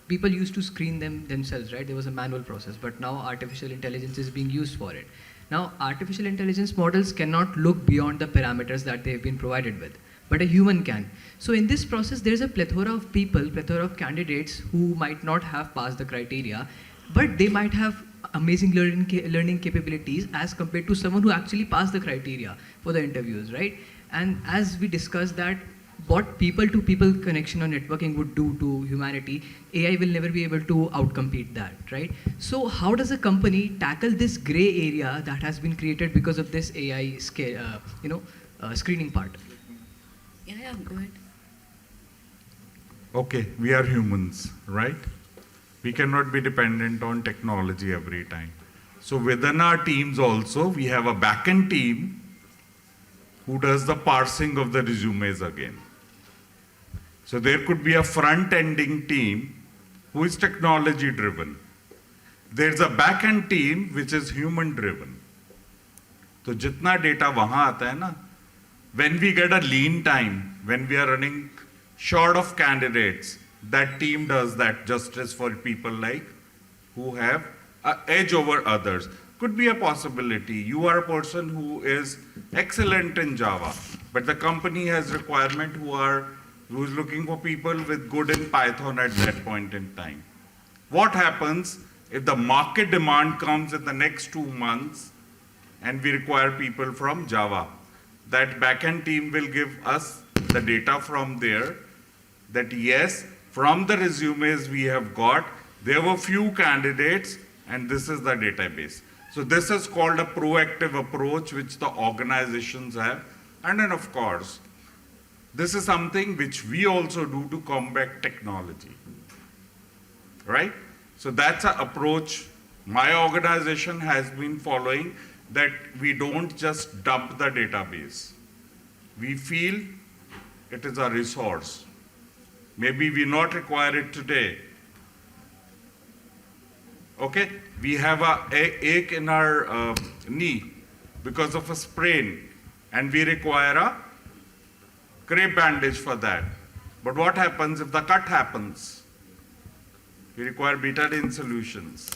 people used to screen them themselves, right? There was a manual process, but now artificial intelligence is being used for it. Now, artificial intelligence models cannot look beyond the parameters that they've been provided with, but a human can. So in this process, there's a plethora of people, plethora of candidates who might not have passed the criteria, but they might have amazing learning capabilities as compared to someone who actually passed the criteria for the interviews, right? And as we discussed that what people-to-people connection or networking would do to humanity, AI will never be able to outcompete that, right? So how does a company tackle this gray area that has been created because of this AI screening part? Yeah, go ahead. Okay, we are humans, right? We cannot be dependent on technology every time. So within our teams also, we have a back-end team who does the parsing of the resumes again. So there could be a front-ending team who is technology-driven. There's a back-end team which is human-driven. So jitna data wahan aata hai na, when we get a lean time, when we are running short of candidates, that team does that justice for people like who have an edge over others. Could be a possibility. You are a person who is excellent in Java, but the company has requirement who is looking for people with good in Python at that point in time. What happens if the market demand comes in the next 2 months and we require people from Java? That backend team will give us the data from there that yes, from the resumes we have got, there were few candidates and this is the database. So this is called a proactive approach which the organizations have. And then of course, this is something which we also do to combat technology, right? So that's an approach my organization has been following, that we don't just dump the database. We feel it is a resource. Maybe we not require it today. Okay, we have a ache in our knee because of a sprain and we require a crepe bandage for that. But what happens if the cut happens? We require betadine solutions.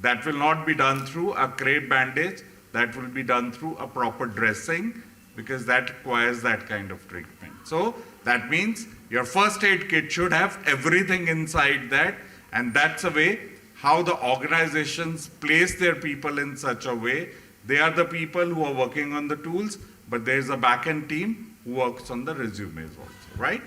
That will not be done through a crepe bandage, that will be done through a proper dressing because that requires that kind of treatment. So that means your first aid kit should have everything inside that, and that's a way how the organizations place their people in such a way. They are the people who are working on the tools, but there's a back-end team who works on the resumes also, right?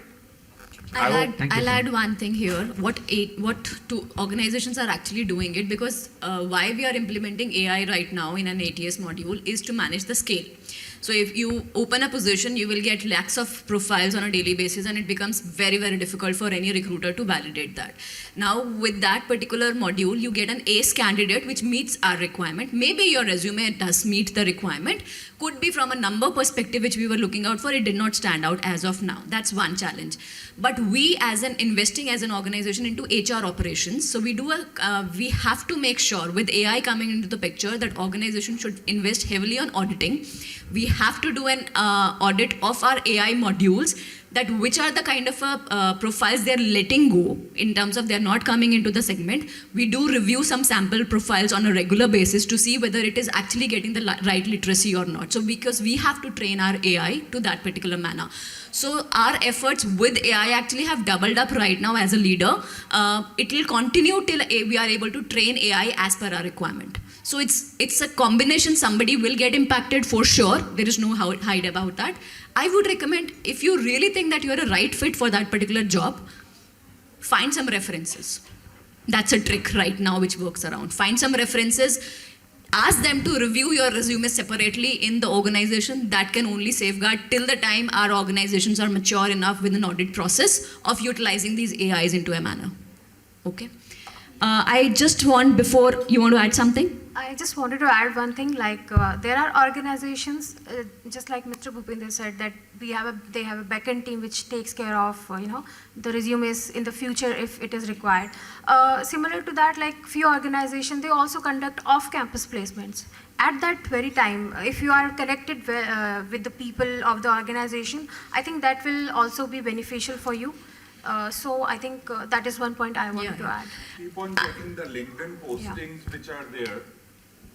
I'll add one thing here. What two organizations are actually doing it, because why we are implementing AI right now in an ATS module is to manage the scale. So if you open a position, you will get lakhs of profiles on a daily basis, and it becomes very, very difficult for any recruiter to validate that. Now, with that particular module, you get an ace candidate which meets our requirement. Maybe your resume does meet the requirement. Could be from a number perspective which we were looking out for, it did not stand out as of now. That's one challenge. But we investing as an organization into HR operations, so we have to make sure with AI coming into the picture that organizations should invest heavily on auditing. We have to do an audit of our AI modules, that which are the kind of profiles they're letting go in terms of they're not coming into the segment. We do review some sample profiles on a regular basis to see whether it is actually getting the right literacy or not. So because we have to train our AI to that particular manner. So our efforts with AI actually have doubled up right now as a leader. It will continue till we are able to train AI as per our requirement. So it's a combination. Somebody will get impacted for sure. There is no hide about that. I would recommend, if you really think that you're a right fit for that particular job, find some references. That's a trick right now which works around. Find some references. Ask them to review your resume separately in the organization. That can only safeguard till the time our organizations are mature enough with an audit process of utilizing these AIs into a manner. Okay. I just want, before, you want to add something? I just wanted to add one thing, like there are organizations, just like Mr. Bhupinder said, that they have a backend team which takes care of, the resumes in the future if it is required. Similar to that, like few organizations, they also conduct off-campus placements. At that very time, if you are connected with the people of the organization, I think that will also be beneficial for you. So I think that is one point I wanted to add. Keep on checking the LinkedIn postings which are there.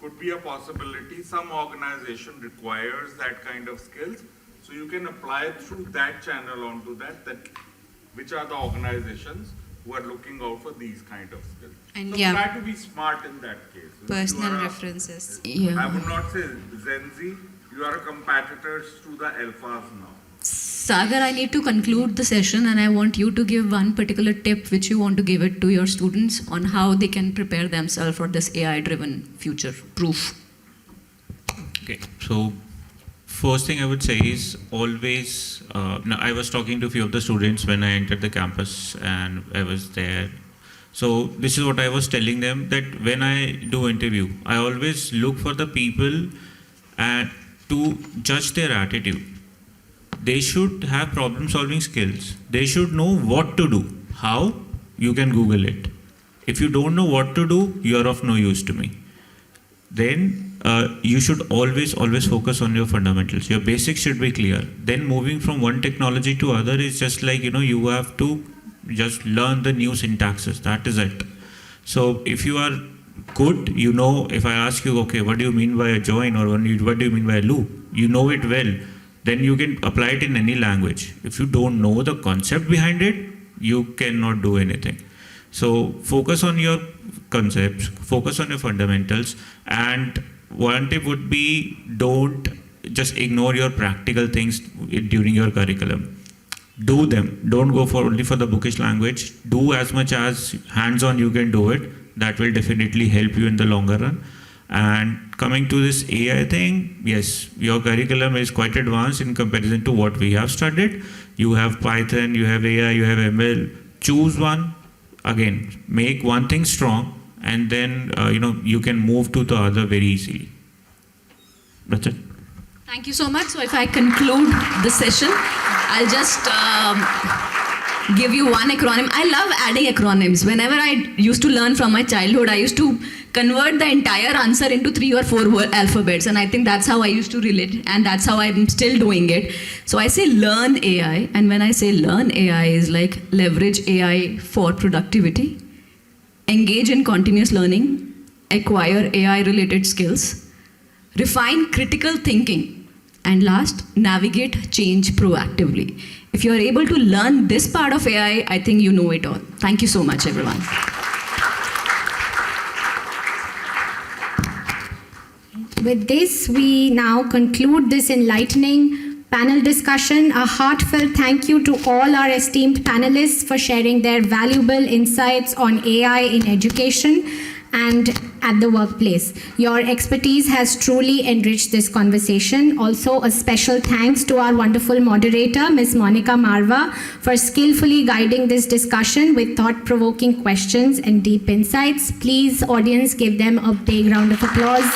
Could be a possibility. Some organization requires that kind of skills. So you can apply through that channel onto that which are the organizations who are looking out for these kind of skills. And so yeah, try to be smart in that case. personal references. Yeah. I would not say Gen Z, you are competitors to the alphas now. Sagar, I need to conclude the session and I want you to give one particular tip which you want to give it to your students on how they can prepare themselves for this AI-driven future proof. Okay, so first thing I would say is always, now I was talking to a few of the students when I entered the campus and I was there. So this is what I was telling them, that when I do interview, I always look for the people to judge their attitude. They should have problem solving skills. They should know what to do. How? You can Google it. If you don't know what to do, you are of no use to me. Then you should always focus on your fundamentals. Your basics should be clear. Then moving from one technology to other is just like, you have to just learn the new syntaxes. That is it. So if you are good, if I ask you, okay, what do you mean by a join or what do you mean by a loop? You know it well. Then you can apply it in any language. If you don't know the concept behind it, you cannot do anything. So focus on your concepts, focus on your fundamentals, and one tip would be don't just ignore your practical things during your curriculum. Do them. Don't go only for the bookish language. Do as much as hands-on you can do it. That will definitely help you in the longer run. And coming to this AI thing, yes, your curriculum is quite advanced in comparison to what we have studied. You have Python, you have AI, you have ML. Choose one. Again, make one thing strong, and then you can move to the other very easily. That's it. Thank you so much. So if I conclude the session, I'll just give you one acronym. I love adding acronyms. Whenever I used to learn from my childhood, I used to convert the entire answer into 3 or 4 alphabets, and I think that's how I used to relate, and that's how I'm still doing it. So I say learn AI, and when I say learn AI is like leverage AI for productivity, engage in continuous learning, acquire AI related skills, refine critical thinking, and last, navigate change proactively. If you are able to learn this part of AI, I think you know it all. Thank you so much, everyone. With this, we now conclude this enlightening panel discussion. A heartfelt thank you to all our esteemed panelists for sharing their valuable insights on AI in education and at the workplace. Your expertise has truly enriched this conversation. Also, a special thanks to our wonderful moderator, Ms. Monica Marva, for skillfully guiding this discussion with thought-provoking questions and deep insights. Please, audience, give them a big round of applause.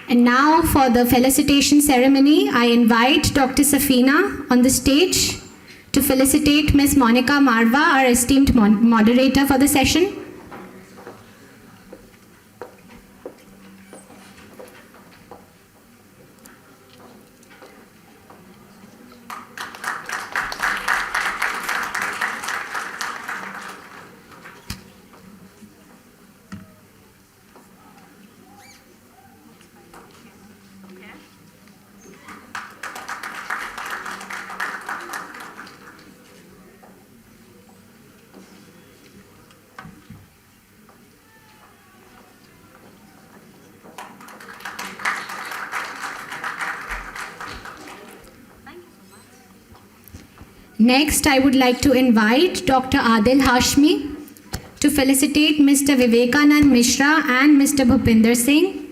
And now for the felicitation ceremony, I invite Dr. Safina on the stage to felicitate Ms. Monica Marva, our esteemed moderator for the session. Next, I would like to invite Dr. Adil Hashmi to felicitate Mr. Vivekanand Mishra and Mr. Bhupinder Singh.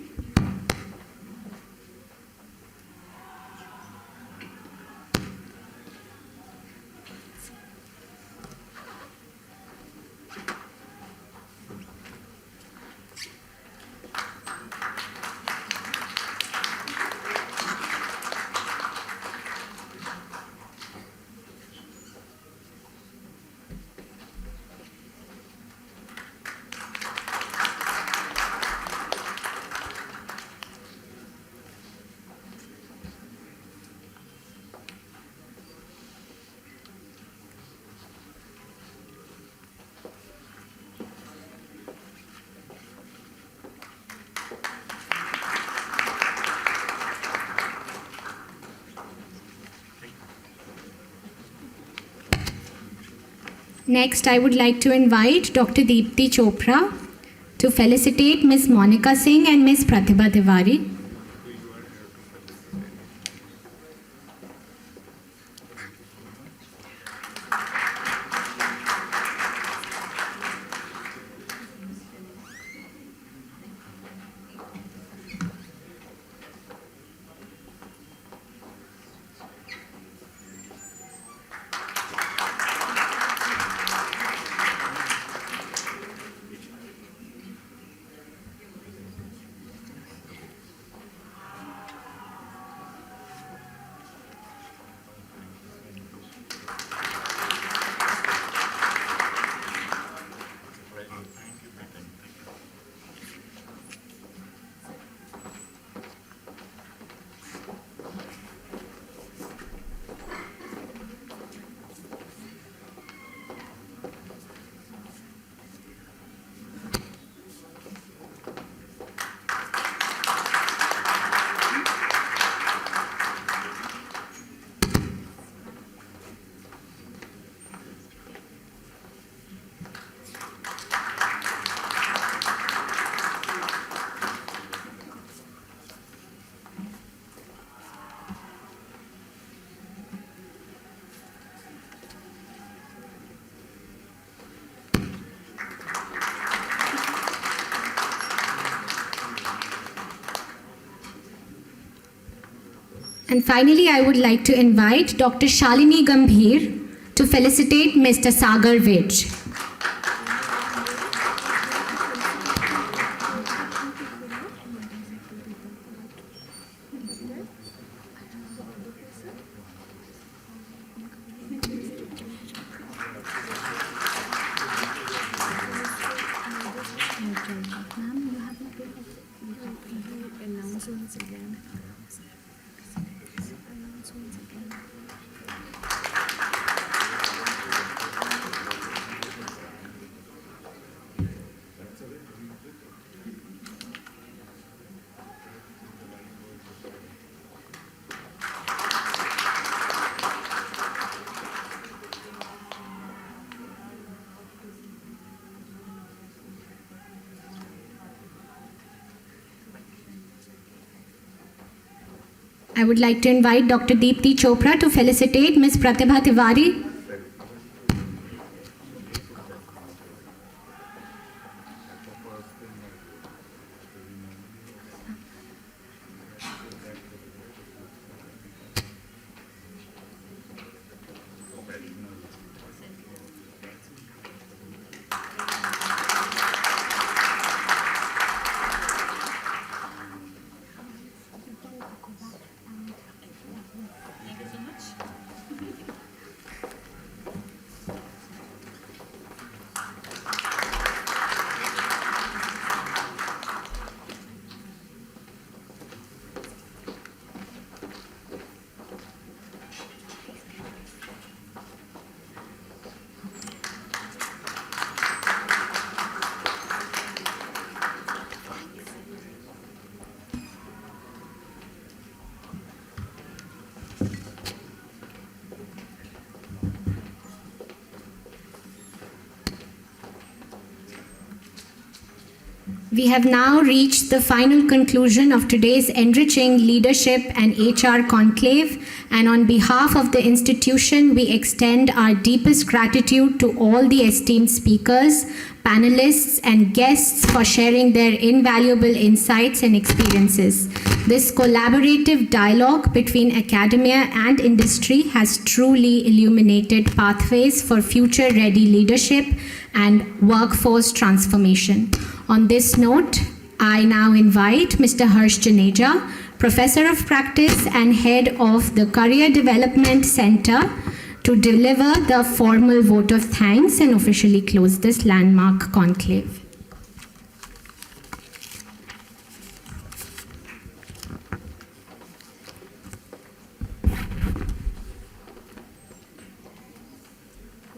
Next, I would like to invite Dr. Deepti Chopra to felicitate Ms. Monica Singh and Ms. Pratibha Tiwari. And finally, I would like to invite Dr. Shalini Gambhir to felicitate Mr. Sagar Vij. I would like to invite Dr. Deepti Chopra to felicitate Ms. Pratibha Tiwari. We have now reached the final conclusion of today's Enriching Leadership and HR Conclave, and on behalf of the institution, we extend our deepest gratitude to all the esteemed speakers, panelists, and guests for sharing their invaluable insights and experiences. This collaborative dialogue between academia and industry has truly illuminated pathways for future-ready leadership and workforce transformation. On this note, I now invite Mr. Harsh Janeja, Professor of Practice and Head of the Career Development Center, to deliver the formal vote of thanks and officially close this landmark conclave.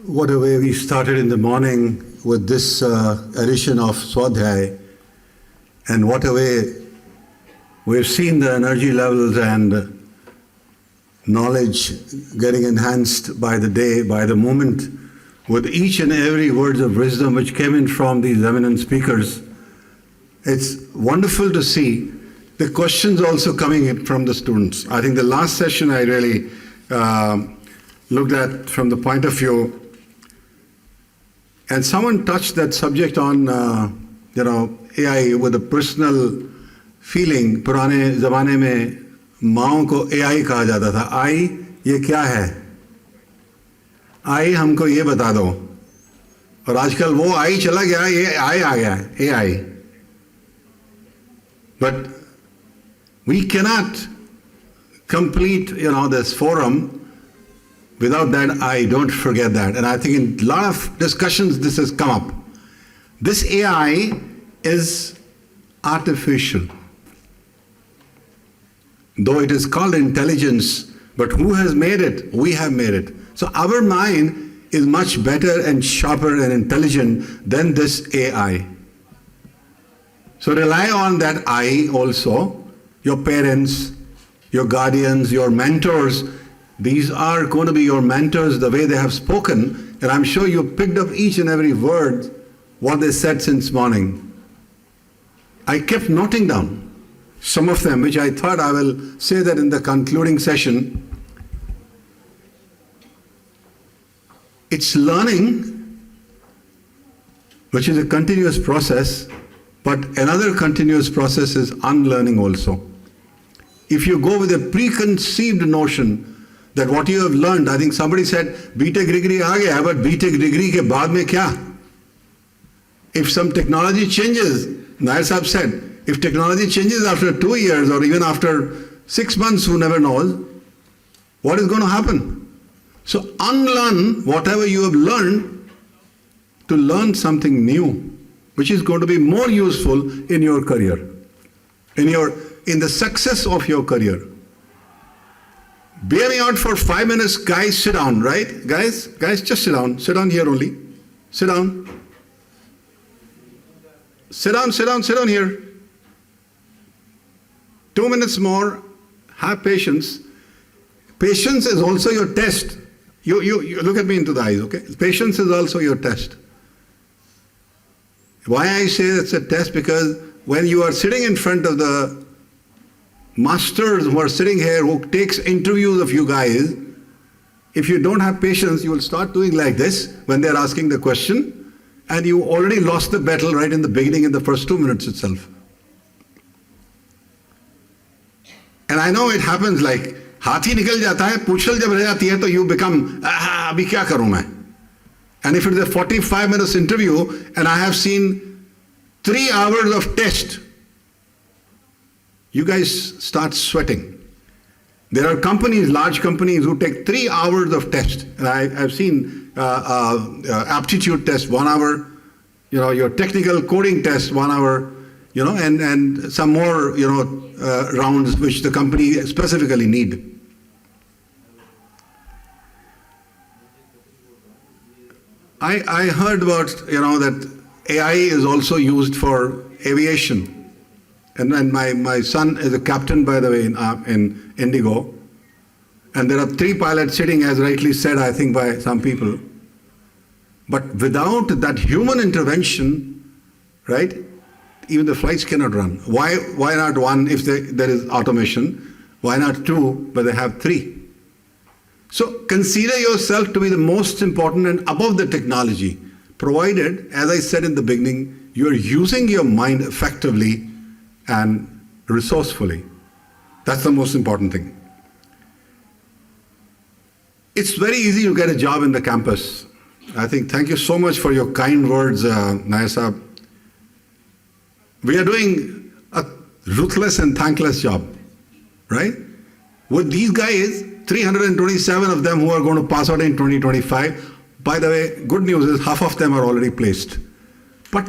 What a way we started in the morning with this edition of SWADHYAY, and what a way we've seen the energy levels and knowledge getting enhanced by the day, by the moment with each and every words of wisdom which came in from these eminent speakers. It's wonderful to see the questions also coming in from the students. I think the last session I really looked at from the point of view, and someone touched that subject on AI with a personal feeling. पुराने ज़माने में माँओं को AI कहा जाता था. आई ये क्या है? आई हमको ये बता दो. और आजकल वो आई चला गया, ये आई आ गया है, AI. But we cannot complete, this forum without that I. Don't forget that. And I think in a lot of discussions this has come up. This AI is artificial. Though it is called intelligence, but who has made it? We have made it. So our mind is much better and sharper and intelligent than this AI. So rely on that I also. Your parents, your guardians, your mentors, these are going to be your mentors the way they have spoken, and I'm sure you picked up each and every word what they said since morning. I kept noting down some of them, which I thought I will say that in the concluding session. It's learning, which is a continuous process, but another continuous process is unlearning also. If you go with a preconceived notion that what you have learned, I think somebody said, BTech degree aa gaya, but BTech degree ke baad mein kya? If some technology changes, Nair Sahab said, if technology changes after 2 years or even after 6 months, who never knows, what is going to happen? So unlearn whatever you have learned to learn something new, which is going to be more useful in your career, in the success of your career. Bear me out for 5 minutes, guys, sit down, right? Guys, just sit down. Sit down here only. Sit down. Sit down here. 2 minutes more, have patience. Patience is also your test. You look at me into the eyes, okay? Patience is also your test. Why I say it's a test? Because when you are sitting in front of the masters who are sitting here, who takes interviews of you guys, if you don't have patience, you will start doing like this when they're asking the question, and you already lost the battle right in the beginning, in the first 2 minutes itself. And I know it happens like, हाथी निकल जाता है, पूछल जब रह जाती है, तो you become, अभी क्या करूं मैं? And if it is a 45 minutes interview, and I have seen 3 hours of test, you guys start sweating. There are companies, large companies, who take 3 hours of test. And I've seen aptitude test 1 hour, your technical coding test 1 hour, and some more, rounds which the company specifically need. I heard about, that AI is also used for aviation. And my son is a captain, by the way, in Indigo. And there are 3 pilots sitting, as rightly said, I think, by some people. But without that human intervention, right, even the flights cannot run. Why not 1 if there is automation? Why not 2, but they have 3? So consider yourself to be the most important and above the technology, provided, as I said in the beginning, you are using your mind effectively and resourcefully. That's the most important thing. It's very easy to get a job in the campus. I think, thank you so much for your kind words, Nair Sahab. We are doing a ruthless and thankless job, right? With these guys, 327 of them who are going to pass out in 2025, by the way, good news is half of them are already placed. But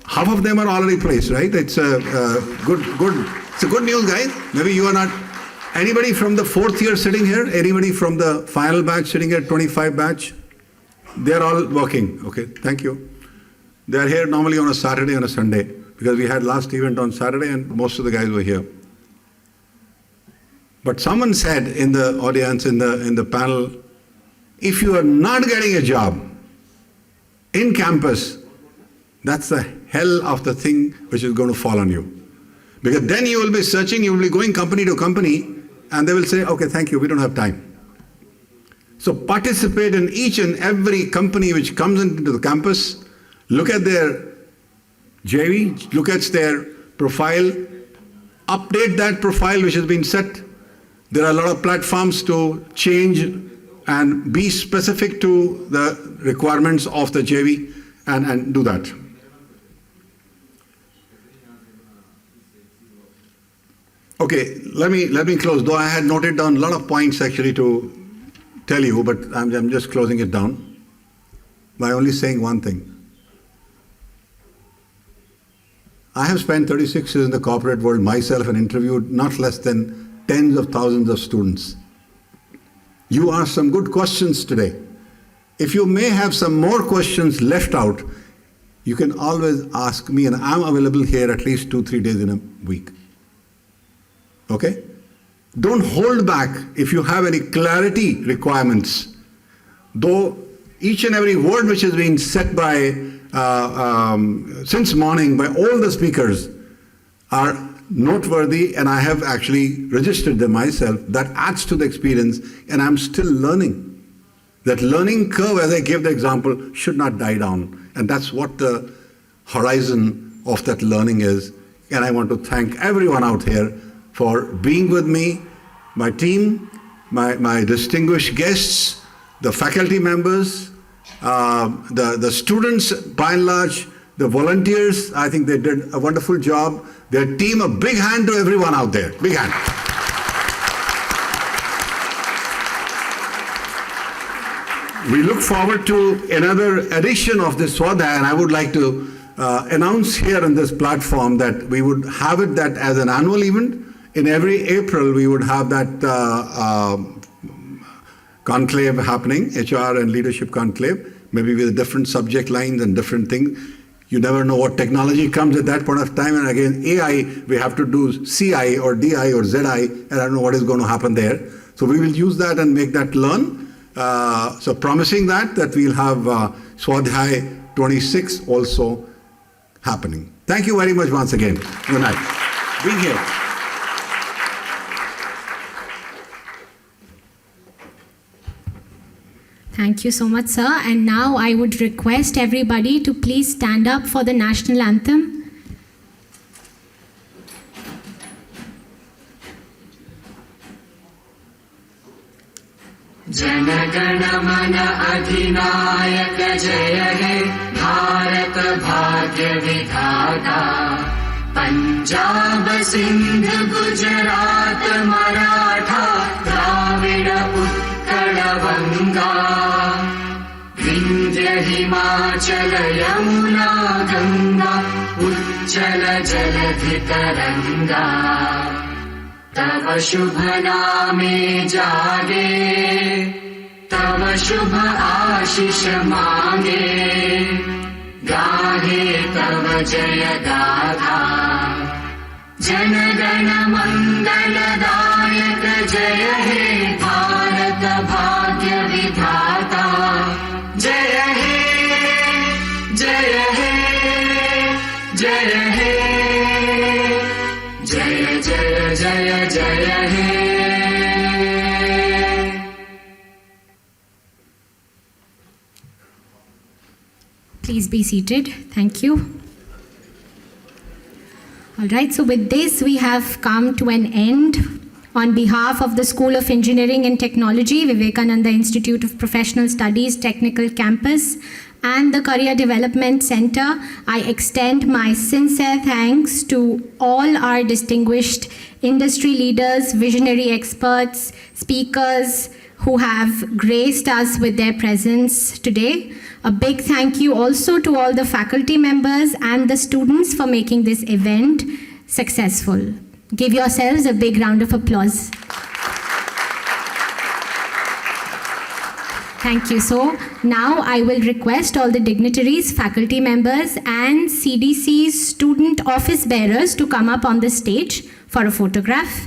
half of them are already placed, right? It's a it's a good news, guys. Maybe you are not, anybody from the 4th year sitting here? Anybody from the final batch sitting here, 25 batch? They're all working, okay, thank you. They're here normally on a Saturday and a Sunday, because we had last event on Saturday and most of the guys were here. But someone said in the audience, in the panel, If you are not getting a job in campus, that's the hell of the thing which is going to fall on you. Because then you will be searching, you will be going company to company, and they will say, okay, thank you, we don't have time. So participate in each and every company which comes into the campus, look at their JV, look at their profile, update that profile which has been set. There are a lot of platforms to change and be specific to the requirements of the JV and do that. Okay, let me close, though I had noted down a lot of points actually to tell you, but I'm just closing it down by only saying one thing. I have spent 36 years in the corporate world myself and interviewed not less than tens of thousands of students. You asked some good questions today. If you may have some more questions left out, you can always ask me, and I'm available here at least 2-3 days in a week. Okay? Don't hold back if you have any clarity requirements. Though each and every word which has been said by since morning by all the speakers are noteworthy, and I have actually registered them myself. That adds to the experience, and I'm still learning. That learning curve, as I gave the example, should not die down, and that's what the horizon of that learning is. And I want to thank everyone out here for being with me, my team, my distinguished guests, the faculty members, the students by and large, the volunteers. I think they did a wonderful job. Their team, a big hand to everyone out there. Big hand. We look forward to another edition of this SWADHYAY, and I would like to announce here on this platform that we would have it that as an annual event. In every April, we would have that conclave happening, HR and leadership conclave, maybe with different subject lines and different things. You never know what technology comes at that point of time. And again, AI, we have to do CI or DI or ZI, and I don't know what is going to happen there. So we will use that and make that learn. So promising that we'll have SWADHYAY 26 also happening. Thank you very much once again. Good night. Being here. Thank you so much, sir. And now I would request everybody to please stand up for the national anthem. Jana Gana मन अधिनायक जय हे भारत भाग्य विधाता पंजाब सिंध गुजरात मराठा द्राविड उत्कल गंगा विंध्य हिमाचल यमुना गंगा उच्चल जलधि तरंगा तव शुभ नामे जागे तव शुभ आशीष मांगे गाहे तव जय गाथा जन गण मंगलदायक जय हे भारत भाग्य विधाता जय हे जय हे जय हे जय जय जय जय हे Please be seated. Thank you. All right, so with this, we have come to an end. On behalf of the School of Engineering and Technology, Vivekananda Institute of Professional Studies, Technical Campus, and the Career Development Center, I extend my sincere thanks to all our distinguished industry leaders, visionary experts, speakers who have graced us with their presence today. A big thank you also to all the faculty members and the students for making this event successful. Give yourselves a big round of applause. Thank you. So now I will request all the dignitaries, faculty members, and CDC's student office bearers to come up on the stage for a photograph.